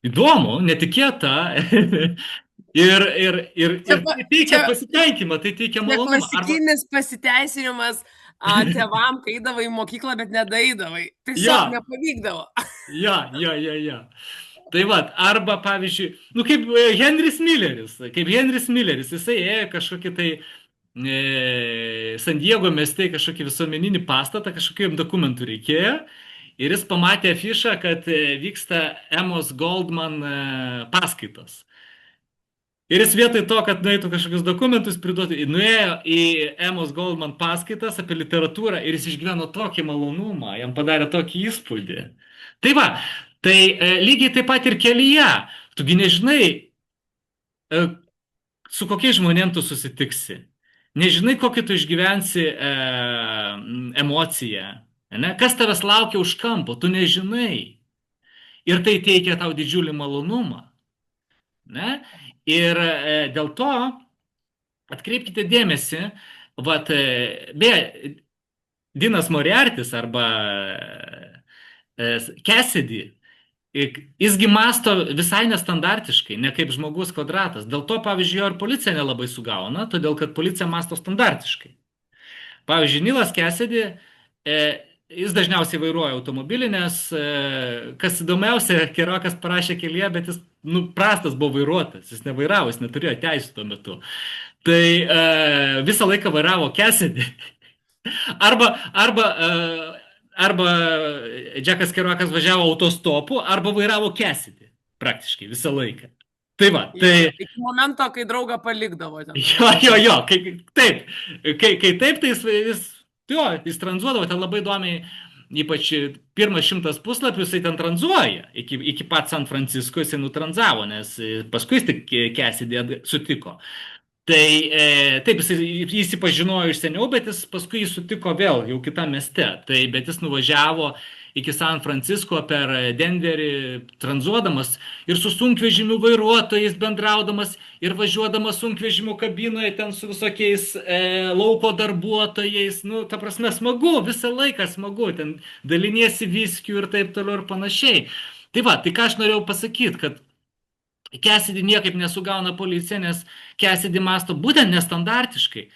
Įdomu, netikėta. ir tai teikia pasitenkinimą, tai teikia malonumą. Klasikinis pasiteisinimas tėvam, kai eidavai į mokyklą, bet nedaidavai. Tiesiog nepavykdavo. Ja. Tai va, arba pavyzdžiui, nu kaip Henris Milleris, jisai ėjo kažkokį tai San Diego mieste kažkokį visuomeninį pastatą, kažkokiam dokumentų reikėjo ir jis pamatė afišą, kad vyksta Emos Goldman paskaitos. Ir jis vietoj to, kad nueitų kažkokius dokumentus priduoti, nuėjo į Emos Goldman paskaitas apie literatūrą ir jis išgyveno tokį malonumą, jam padarė tokį įspūdį. Tai va, tai lygiai taip pat ir kelyje. Tugi nežinai, su kokiais žmonėm tu susitiksi. Nežinai, kokį tu išgyvensi emociją. Ne? Kas tavęs laukia už kampo, tu nežinai. Ir tai teikia tau didžiulį malonumą. Ne? Ir dėl to atkreipkite dėmesį, vat, beje, Dinas Moriartis arba Cassidy, jisgi masto visai nestandartiškai, ne kaip žmogus kvadratas. Dėl to, pavyzdžiui, jo ir policija nelabai sugauna, todėl kad policija masto standartiškai. Pavyzdžiui, Nilas Cassidy, jis dažniausiai vairuoja automobilį, nes, kas įdomiausia, Keruakas parašė kelyje, bet jis prastas buvo vairuotas, jis nevairavo, jis neturėjo teisų tuo metu. Tai visą laiką vairavo Cassidy. Arba Džekas Keruakas važiavo autostopu, arba vairavo Cassidy. praktiškai visą laiką. Tai va, Jo, tai iki momento, kai draugą palikdavo ten. jo, taip, kai taip, tai jis tranzuodavo ten labai įdomiai, ypač pirmas 100 puslapių jisai ten tranzuoja, iki pat San Francisco jisai nutranzavo, nes paskui jis tik Cassidy sutiko. Tai taip, jis įsipažinojo iš seniau, bet jis paskui jį sutiko vėl, jau kitame mieste. Tai, bet jis nuvažiavo iki San Francisco per Denverį, tranzuodamas ir su sunkvežimių vairuotojais bendraudamas ir važiuodamas sunkvežimių kabinoje ten su visokiais lauko darbuotojais. Nu, ta prasme, smagu, visą laiką smagu, ten daliniesi viskių ir taip toliau ir panašiai. Tai va, tai ką aš norėjau pasakyti, kad Cassidy niekaip nesugauna policija, nes Cassidy masto būtent nestandartiškai.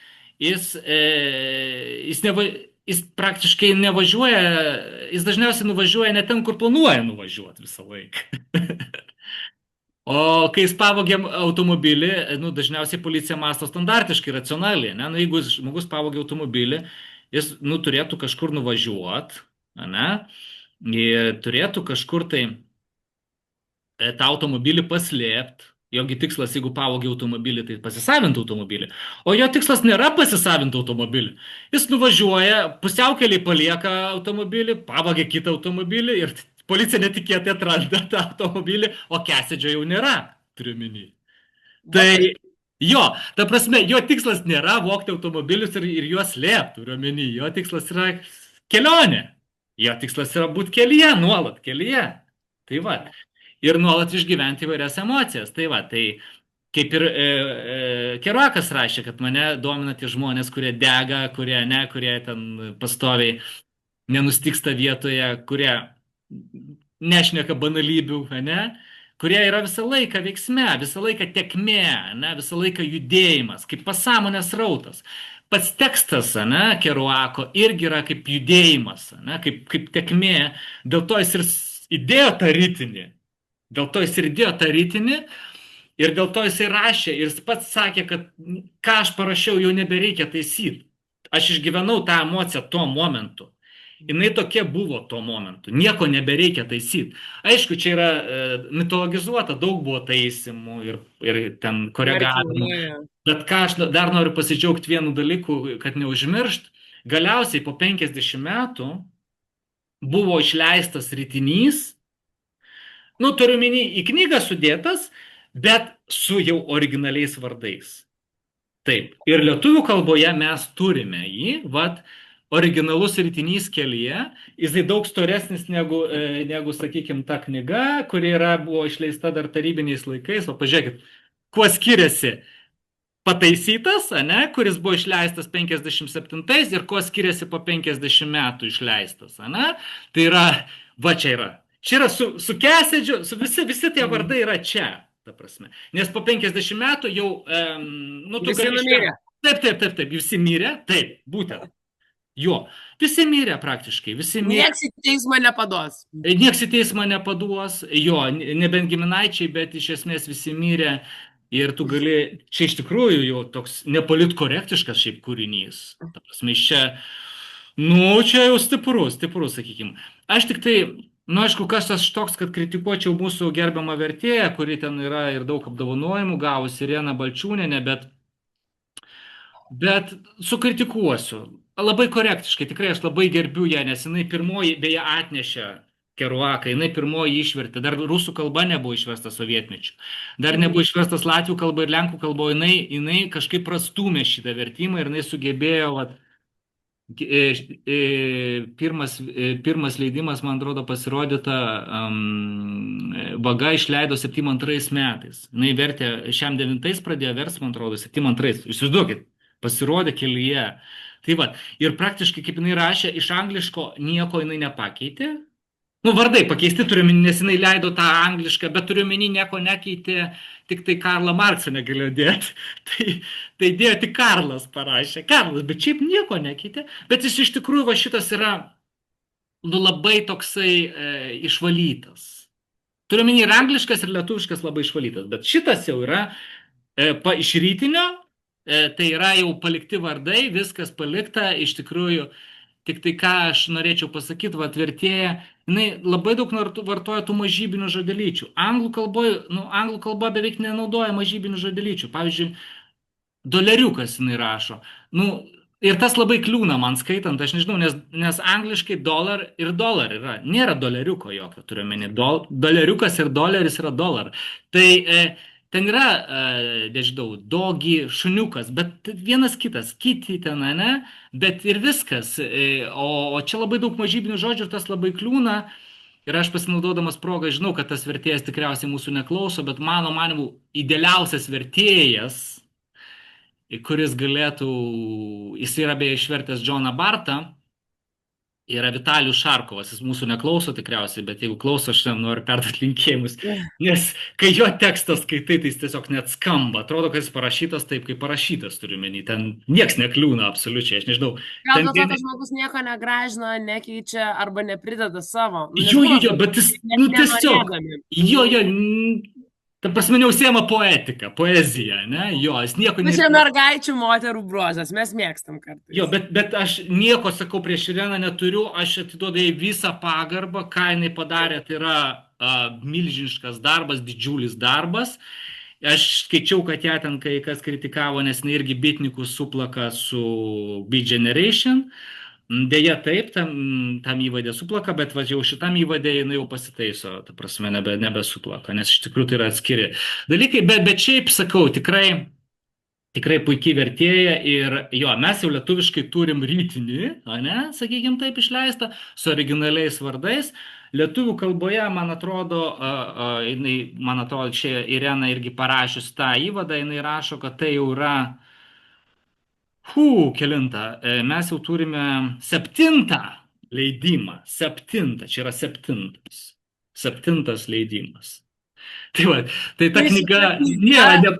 Jis praktiškai nevažiuoja, jis dažniausiai nuvažiuoja ne ten, kur planuoja nuvažiuoti visą laiką. O kai jis pavogė automobilį, nu, dažniausiai policija masto standartiškai, racionaliai. Ne? Nu, jeigu žmogus pavogė automobilį, jis nu, turėtų kažkur nuvažiuoti, ne? Ir turėtų kažkur tai tą automobilį paslėpti. Jogi tikslas, jeigu pavogė automobilį, tai pasisavinti automobilį. O jo tikslas nėra pasisavinti automobilį. Jis nuvažiuoja, pusiaukelį palieka automobilį, pavogė kitą automobilį ir policija netikėtai atranda tą automobilį, o Cassidžio jau nėra, turiu minį. Tai jo, ta prasme, jo tikslas nėra vogti automobilius ir juos slėpti, turiu minį. Jo tikslas yra kelionė. Jo tikslas yra būti kelyje, nuolat kelyje. Tai va. Ir nuolat išgyventi įvairias emocijas. Tai va, tai kaip ir Kerouakas rašė, kad mane domina tie žmonės, kurie dega, kurie ne, kurie ten pastoviai nenustiksta vietoje, kurie nešneka banalybių, ne, kurie yra visą laiką veiksme, visą laiką tekmė, ne, visą laiką judėjimas, kaip pasąmonės rautas. Pats tekstas, ne, Kerouako irgi yra kaip judėjimas, ne, kaip tekmė, dėl to jis ir įdėjo tą ritinį. Dėl to jis ir dėjo tą ritinį ir dėl to jisai rašė ir jis pats sakė, kad ką aš parašiau jau nebereikia taisyti. Aš išgyvenau tą emociją tuo momentu. Jinai tokia buvo tuo momentu. Nieko nebereikia taisyti. Aišku, čia yra mitologizuota, daug buvo taisimų ir ten koregavimų. Bet ką aš dar noriu pasidžiaugti vienu dalyku, kad neužmiršt, galiausiai po 50 metų buvo išleistas ritinys. Nu, turiu minį į knygą sudėtas, bet su jau originaliais vardais. Taip. Ir lietuvių kalboje mes turime jį, vat, originalus ritinys kelyje. Jisai daug storesnis negu sakykime, ta knyga, kuri buvo išleista dar tarybiniais laikais. O pažiūrėkit, kuo skiriasi pataisytas, ne, kuris buvo išleistas 57 ir kuo skiriasi po 50 metų išleistas. Ne? Tai yra, va čia yra. Čia yra su Cassidžiu, visi tie vardai yra čia, ta prasme. Nes po 50 metų jau... visi mirė. Taip, visi mirė, taip, būtent. Jo, visi mirė praktiškai, visi mirė. Nieks į teismą nepaduos. Nieks į teismą nepaduos, jo, nebent giminaičiai, bet iš esmės visi mirė. Ir tu gali, čia iš tikrųjų jau toks nepolitkorektiškas šiaip kūrinys. Ta prasme, čia jau stiprus, sakykime. Aš tik tai... Nu, aišku, kas aš toks, kad kritikuočiau mūsų gerbiamą vertėją, kuri ten yra ir daug apdovanojimų gavusi, Irena Balčiūnienė, bet sukritikuosiu. Labai korektiškai, tikrai aš labai gerbiu ją, nes jinai pirmoji, beje, atnešė Kerouaką, jinai pirmoji išvertė, dar rusų kalba nebuvo išversta sovietmečiu, dar nebuvo išverstas latvių kalba ir lenkų kalba, jinai kažkaip prastūmė šitą vertimą ir jinai sugebėjo, vat, pirmas leidimas, man atrodo, pasirodyta Vaga išleido 72 metais. Jis vertė, šiam 9 pradėjo versti, man atrodo, 72. Įsivaizduokit, pasirodė kelyje. Tai va, ir praktiškai, kaip jinai rašė, iš angliško nieko jinai nepakeitė. Nu, vardai pakeisti turiuomenį, nes jinai leido tą anglišką, bet turiuomenį nieko nekeitė, tik tai Karlą Marksą negalėjo dėti. Tai dėjo tik Karlas parašė. Karlas, bet šiaip nieko nekeitė. Bet jis iš tikrųjų va šitas yra nu, labai toksai išvalytas. Turiuomenį ir angliškas, ir lietuviškas labai išvalytas. Bet šitas jau yra iš rytinio, tai yra jau palikti vardai, viskas palikta, iš tikrųjų Tik tai ką aš norėčiau pasakyti, va, vertėja, jinai labai daug vartoja tų mažybinių žodelyčių. Anglų kalboje, nu, anglų kalba beveik nenaudoja mažybinių žodelyčių. Pavyzdžiui, doleriukas jinai rašo. Nu, ir tas labai kliūna man skaitant, aš nežinau, nes angliškai dollar ir dollar yra. Nėra doleriuko jokio, turiu meni. Doleriukas ir doleris yra dollar. Tai ten yra, nežinau, dogi, šuniukas, bet vienas kitas, kiti ten, ne? Bet ir viskas. O čia labai daug mažybinių žodžių ir tas labai kliūna. Ir aš pasinaudodamas progą žinau, kad tas vertėjas tikriausiai mūsų neklauso, bet mano manimu idealiausias vertėjas, kuris galėtų, jis yra beje išvertęs Džoną Bartą, yra Vitalijus Šarkovas, jis mūsų neklauso tikriausiai, bet jeigu klauso, aš jam noriu perduoti linkėjimus, nes kai jo tekstas skaitai, tai jis tiesiog net skamba, atrodo, kad jis parašytas taip, kaip parašytas, turiu menį, ten nieks nekliūna absoliučiai, aš nežinau. Gal Ten dėl to, kad žmogus nieko negražina, nekeičia arba neprideda savo. Nu, nes jo, būna jo, jo, žmonių, bet jis, kurie nu net tiesiog, nenorėdami. jo, jo, ta prasme, neužsiema poetika, poezija, ne, jo, jis nieko Nu, čia mergaičių moterų bruožas, mes mėgstam kartais. Jo, bet aš nieko, sakau, prieš Ireną neturiu, aš atiduodu jai visą pagarbą, ką jinai padarė, tai yra milžiniškas darbas, didžiulis darbas. Aš skaičiau, kad ją ten kai kas kritikavo, nes jinai irgi bitnikus suplaka su Beat Generation. Deja taip, tam įvadė suplaka, bet va, jau šitam įvadė jinai jau pasitaiso, ta prasme, nebesuplaka, nes iš tikrųjų tai yra atskiri dalykai, bet šiaip sakau, tikrai puikiai vertėja ir jo, mes jau lietuviškai turim rytinį, ne, sakykime taip išleistą, su originaliais vardais. Lietuvių kalboje, man atrodo, čia Irena irgi parašius tą įvadą, jinai rašo, kad tai jau yra, kelintą, mes jau turime 7 leidimą, 7, čia yra 7 leidimas. Tai va, tai ta knyga nėra...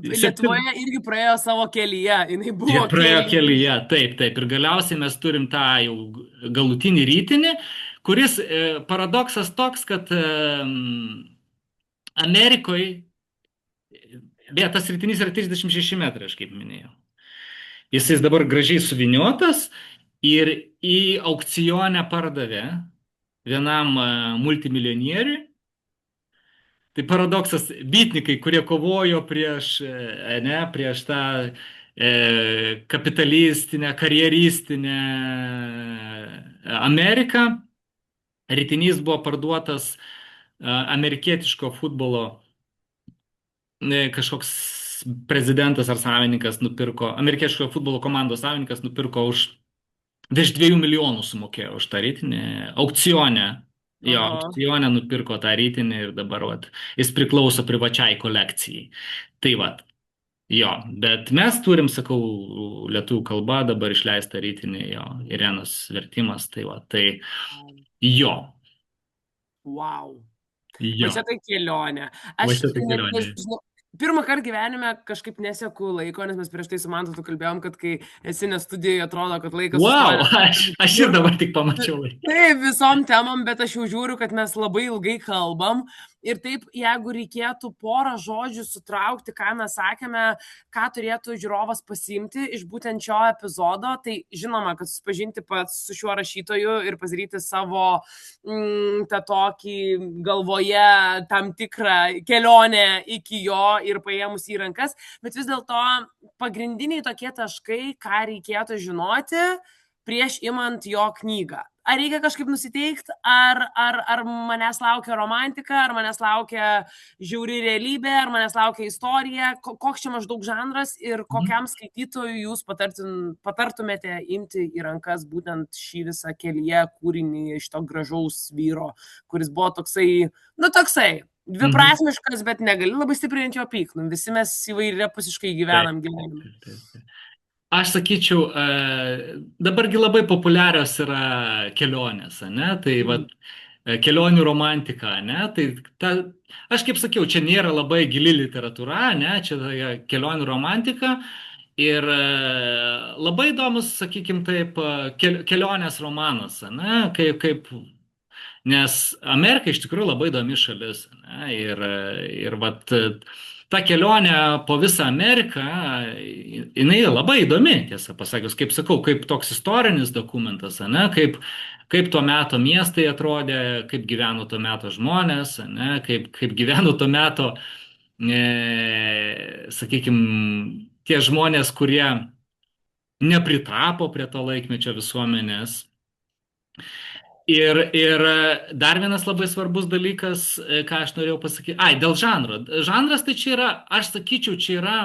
Lietuvoje irgi praėjo savo kelyje, jinai buvo. Jie praėjo kelyje, taip, ir galiausiai mes turim tą jau galutinį rytinį, kuris paradoksas toks, kad Amerikoje, beje, tas rytinys yra 36 metrai, aš kaip minėjau. Jis dabar gražiai suviniotas ir į aukcionę pardavė vienam multimilijonieriui. Tai paradoksas, bitnikai, kurie kovojo prieš tą kapitalistinę, karjeristinę Ameriką, ritinys buvo parduotas amerikietiško futbolo kažkoks prezidentas ar savininkas nupirko, amerikietiško futbolo komandos savininkas nupirko už virš 2 milijonų sumokėjo už tą ritinį aukcione. Jo, aukcione nupirko tą rytinį ir dabar jis priklauso privačiai kolekcijai. Tai jo, bet mes turim, sakau, lietuvių kalba dabar išleistą rytinį, jo, Irenos vertimas, tai jo. Wow. Jo. Va čia tai kelionė. Aš pirmą kartą gyvenime kažkaip neseku laiko, nes mes prieš tai su Mantu kalbėjom, kad kai esi ne studijoje, atrodo, kad laikas... Wow, aš ir dabar tik pamačiau laiką. Taip, visom temam, bet aš jau žiūriu, kad mes labai ilgai kalbam. Ir taip, jeigu reikėtų porą žodžių sutraukti, ką mes sakėme, ką turėtų žiūrovas pasiimti iš būtent šio epizodo, tai žinoma, kad susipažinti pats su šiuo rašytoju ir pasidaryti savo tą tokį galvoje tam tikrą kelionę iki jo ir paėmus į rankas, bet vis dėlto pagrindiniai tokie taškai, ką reikėtų žinoti prieš imant jo knygą. Ar reikia kažkaip nusiteikti, ar manęs laukia romantika, ar manęs laukia žiauri realybė, ar manęs laukia istorija, koks čia maždaug žanras ir kokiam skaitytojui jūs patartumėte imti į rankas būtent šį visą kelyje kūrinį iš to gražaus vyro, kuris buvo toksai, dviprasmiškas, bet negali labai stipriai ant jo pykti. Visi mes įvairiapusiškai gyvenam gyvenimą. Aš sakyčiau, dabargi labai populiarios yra kelionės, ne? Tai kelionių romantika, ne? Tai aš kaip sakiau, čia nėra labai gili literatūra, ne? Čia kelionių romantika ir labai įdomus, sakykime taip, kelionės romanas, ne? Nes Amerika iš tikrųjų labai įdomi šalis, ne? Ir ta kelionė po visą Ameriką, jinai labai įdomi, tiesą pasakius, kaip sakau, kaip toks istorinis dokumentas, ane, kaip tuo meto miestai atrodė, kaip gyveno tuo meto žmonės, ane, kaip gyveno tuo meto, sakykime, tie žmonės, kurie nepritapo prie to laikmečio visuomenės. Ir dar vienas labai svarbus dalykas, ką aš norėjau pasakyti. Ai, dėl žanro. Žanras tai čia yra, aš sakyčiau, čia yra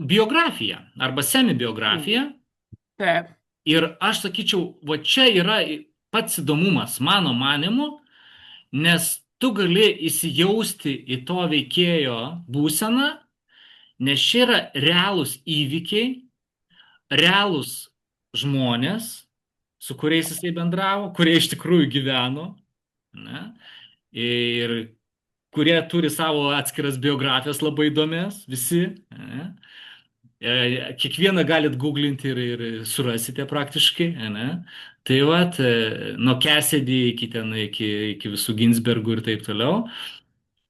biografija arba semi-biografija. Taip. Ir aš sakyčiau, va čia yra pats įdomumas, mano manimu, nes tu gali įsijausti į to veikėjo būseną, nes čia yra realūs įvykiai, realūs žmonės, su kuriais jisai bendravo, kurie iš tikrųjų gyveno, ne? Ir kurie turi savo atskiras biografijas labai įdomias, visi. Ne? Kiekvieną galit googlinti ir surasite praktiškai. Ne? Tai vat, nuo Cassidy iki visų Ginsbergų ir taip toliau.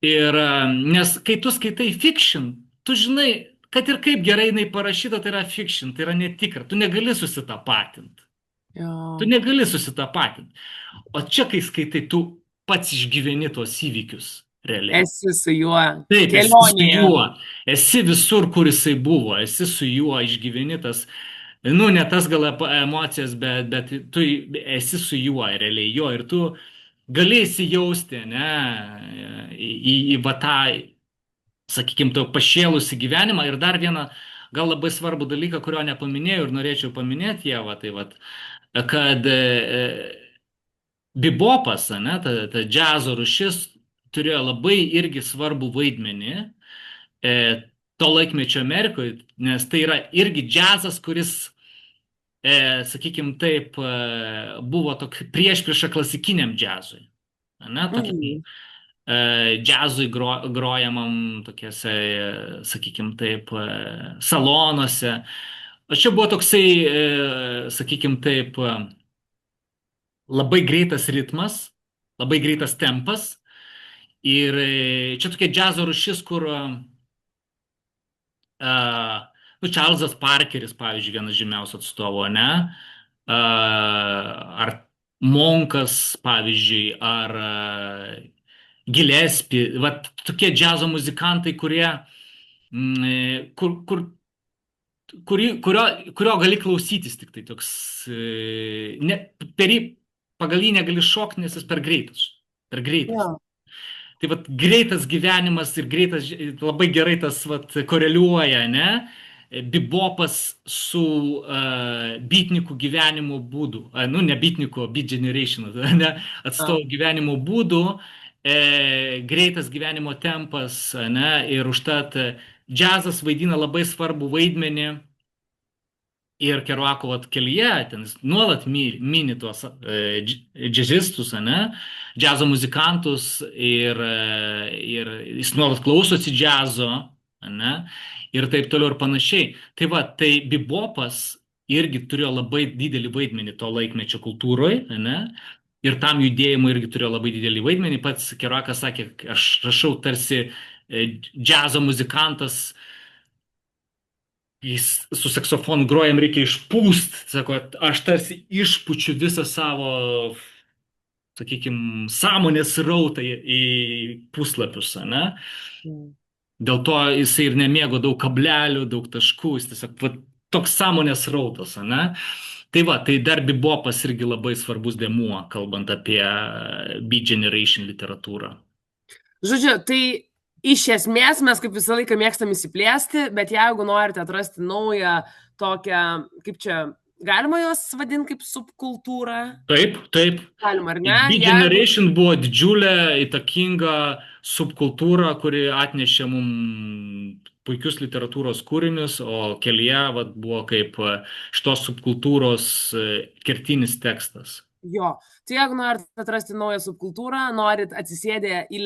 Ir nes kai tu skaitai fiction, tu žinai, kad ir kaip gerai jinai parašyta, tai yra fiction, tai yra netikra, tu negali susitapatinti. Jo. Tu negali susitapatinti. O čia, kai skaitai, tu pats išgyveni tuos įvykius realiai. Esi su juo. Taip, esi su Kelionėje. juo. Esi visur, kur jisai buvo. Esi su juo išgyveni tas, nu, ne tas gal emocijas, bet tu esi su juo realiai jo ir tu gali įsijausti, ne, į va tą, sakykime, to pašėlusi gyvenimą. Ir dar vieną gal labai svarbų dalyką, kurio nepaminėjau ir norėčiau paminėti, Ieva, tai vat, kad bibopas, ne, ta džiazo rūšis turėjo labai irgi svarbų vaidmenį to laikmečio Amerikoje, nes tai yra irgi džiazas, kuris, sakykime taip, buvo priešprieša klasikiniam džiazui. Ne, tokiam džiazui grojamam tokiuose, sakykime taip, salonuose. O čia buvo toksai, sakykime taip, labai greitas ritmas, labai greitas tempas. Ir čia tokia džiazo rūšis, kur nu, Čarlzas Parkeris, pavyzdžiui, vienas žymiausių atstovų, ne? Ar Monkas, pavyzdžiui, ar Gillespie, va tokie džiazo muzikantai, kurie, kurio gali klausytis tik tai toks, pagal jį negali šokti, nes jis per greitas. Per greitas. Jo. Tai vat greitas gyvenimas ir greitas, labai gerai tas vat koreliuoja, ne? Bibopas su beatnikų gyvenimo būdu, nu ne beatnikų, beat generation, ne? Atstovų gyvenimo būdu, greitas gyvenimo tempas, ne? Ir užtat džiazas vaidina labai svarbų vaidmenį. Ir Keruako kelyje, ten jis nuolat mini tuos džiazistus, džiazo muzikantus ir jis nuolat klausosi džiazo, ir taip toliau ir panašiai. Tai va, tai bibopas irgi turėjo labai didelį vaidmenį to laikmečio kultūroje, ir tam judėjimui irgi turėjo labai didelį vaidmenį. Pats Keruakas sakė, aš rašau tarsi džiazo muzikantas, jis su saksofonu grojam reikia išpūst, sako, aš tarsi išpučiu visą savo, sakykime, sąmonės rautą į puslapius, ne? Dėl to jisai ir nemėgo daug kablelių, daug taškų, jis tiesiog va, toks sąmonės rautas, ne? Tai va, tai dar bibopas irgi labai svarbus dėmuo, kalbant apie Beat Generation literatūrą. Žodžiu, tai iš esmės mes kaip visą laiką mėgstam įsiplėsti, bet jeigu norite atrasti naują tokią, kaip čia, galima jos vadinti kaip subkultūrą? Taip, taip. Galima, ar ne? Beat Generation buvo didžiulė, įtakinga subkultūra, kuri atnešė mums puikius literatūros kūrinius, o kelyje vat, buvo kaip šitos subkultūros kertinis tekstas. Jo, tai jeigu norit atrasti naują subkultūrą, norit atsisėdę į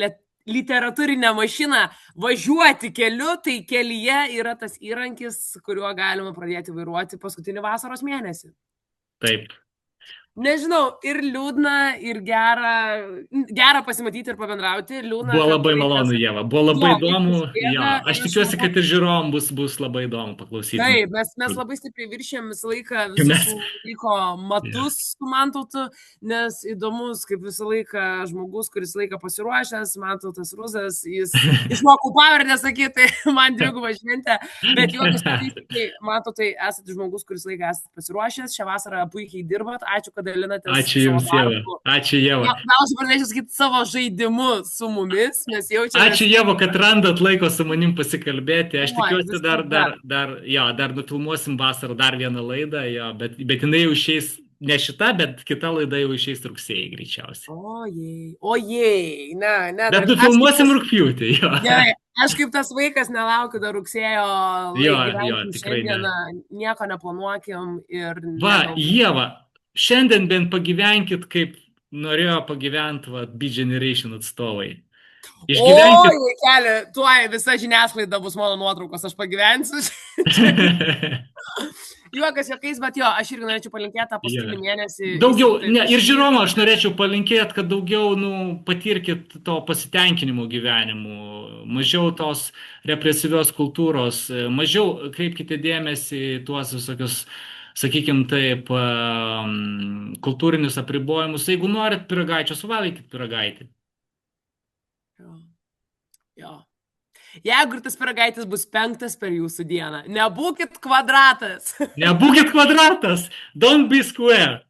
literatūrinę mašiną važiuoti keliu, tai kelyje yra tas įrankis, kuriuo galima pradėti vairuoti paskutinį vasaros mėnesį. Taip. Nežinau, ir liūdna, ir gera pasimatyti ir pabendrauti, ir liūdna, Buvo kad labai malonu, laikas, Ieva. Buvo labai įdomu. laikas Jo, bėga aš ir aš tikiuosi, manau, kad ir žiūrovom bus labai įdomu paklausyti. taip, mes labai stipriai viršėm visą laiką visus Mes. laiko Jo. matus su Mantautu, nes įdomus, kaip visą laiką žmogus, kuris laiką pasiruošęs, Mantautas Ruzas, jis išmokau pavardę sakyti, man dviguba šventė, bet juokas pavyzdžiui, Mantautai, esate žmogus, kuris laiką esate pasiruošęs, šią vasarą puikiai dirbat, ačiū, kad dalinatės Ačiū savo Jums, Ieva. darbu. Ačiū, Ieva. Gal aš pradėčiau sakyti savo žaidimu su mumis, mes jaučiamės. Ačiū, Ieva, kad randat laiko su manim pasikalbėti. Aš Oi, tikiuosi, visada. dar nufilmuosim vasarą dar vieną laidą, jo, bet jinai jau išeis, ne šita, bet kita laida jau išeis rugsėjai greičiausiai. Ojei, ne, Bet dar nufilmuosim rugpjūtį, jo. gerai, aš kaip tas vaikas nelaukiu dar rugsėjo, Jo, gyvenkim tikrai ne. šiandieną, nieko neplanuokim ir Va, Ieva, šiandien bent pagyvenkit, kaip norėjo pagyventi Beat Generation atstovai. Išgyvenkit. Oi, keli, tuoj visa žiniasklaida bus mano nuotraukos, aš pagyvensiu. Juokas juokais, bet jo, aš irgi norėčiau palinkėti tą paskutinį mėnesį. Daugiau, ne, ir žiūrovą aš norėčiau palinkėti, kad daugiau, patirkit to pasitenkinimo gyvenimu, mažiau tos represyvios kultūros, mažiau kreipkite dėmesį į tuos visokius, sakykime taip, kultūrinius apribojimus. Jeigu norit pyragaičio, suvalgykit pyragaitį. Jo. Jeigu ir tas pyragaitis bus 5 per jūsų dieną, nebūkit kvadratas. Nebūkit kvadratas, don't be square.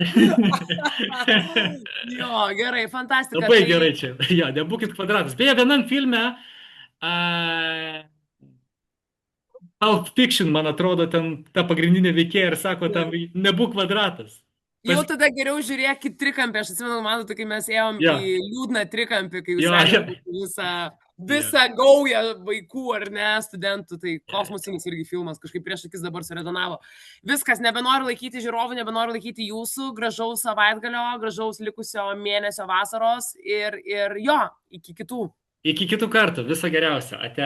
Jo, gerai, fantastika. Labai gerai čia. Jo, nebūkit kvadratas. Beje, vienam filme Pulp Fiction, man atrodo, ten ta pagrindinė veikėja ir sako, tam nebūk kvadratas. Jau tada geriau žiūrėkit trikampį. Aš atsimenu, matote, kai mes ėjom į liūdną trikampį, kai jūs visą gaują vaikų ar ne, studentų, tai kosmosinis irgi filmas, kažkaip prieš akis dabar surezonavo. Viskas, nebenoriu laikyti žiūrovų, nebenoriu laikyti jūsų, gražaus savaitgalio, gražaus likusio mėnesio vasaros ir jo, iki kitų. Iki kitų kartų, viso geriausio, ate.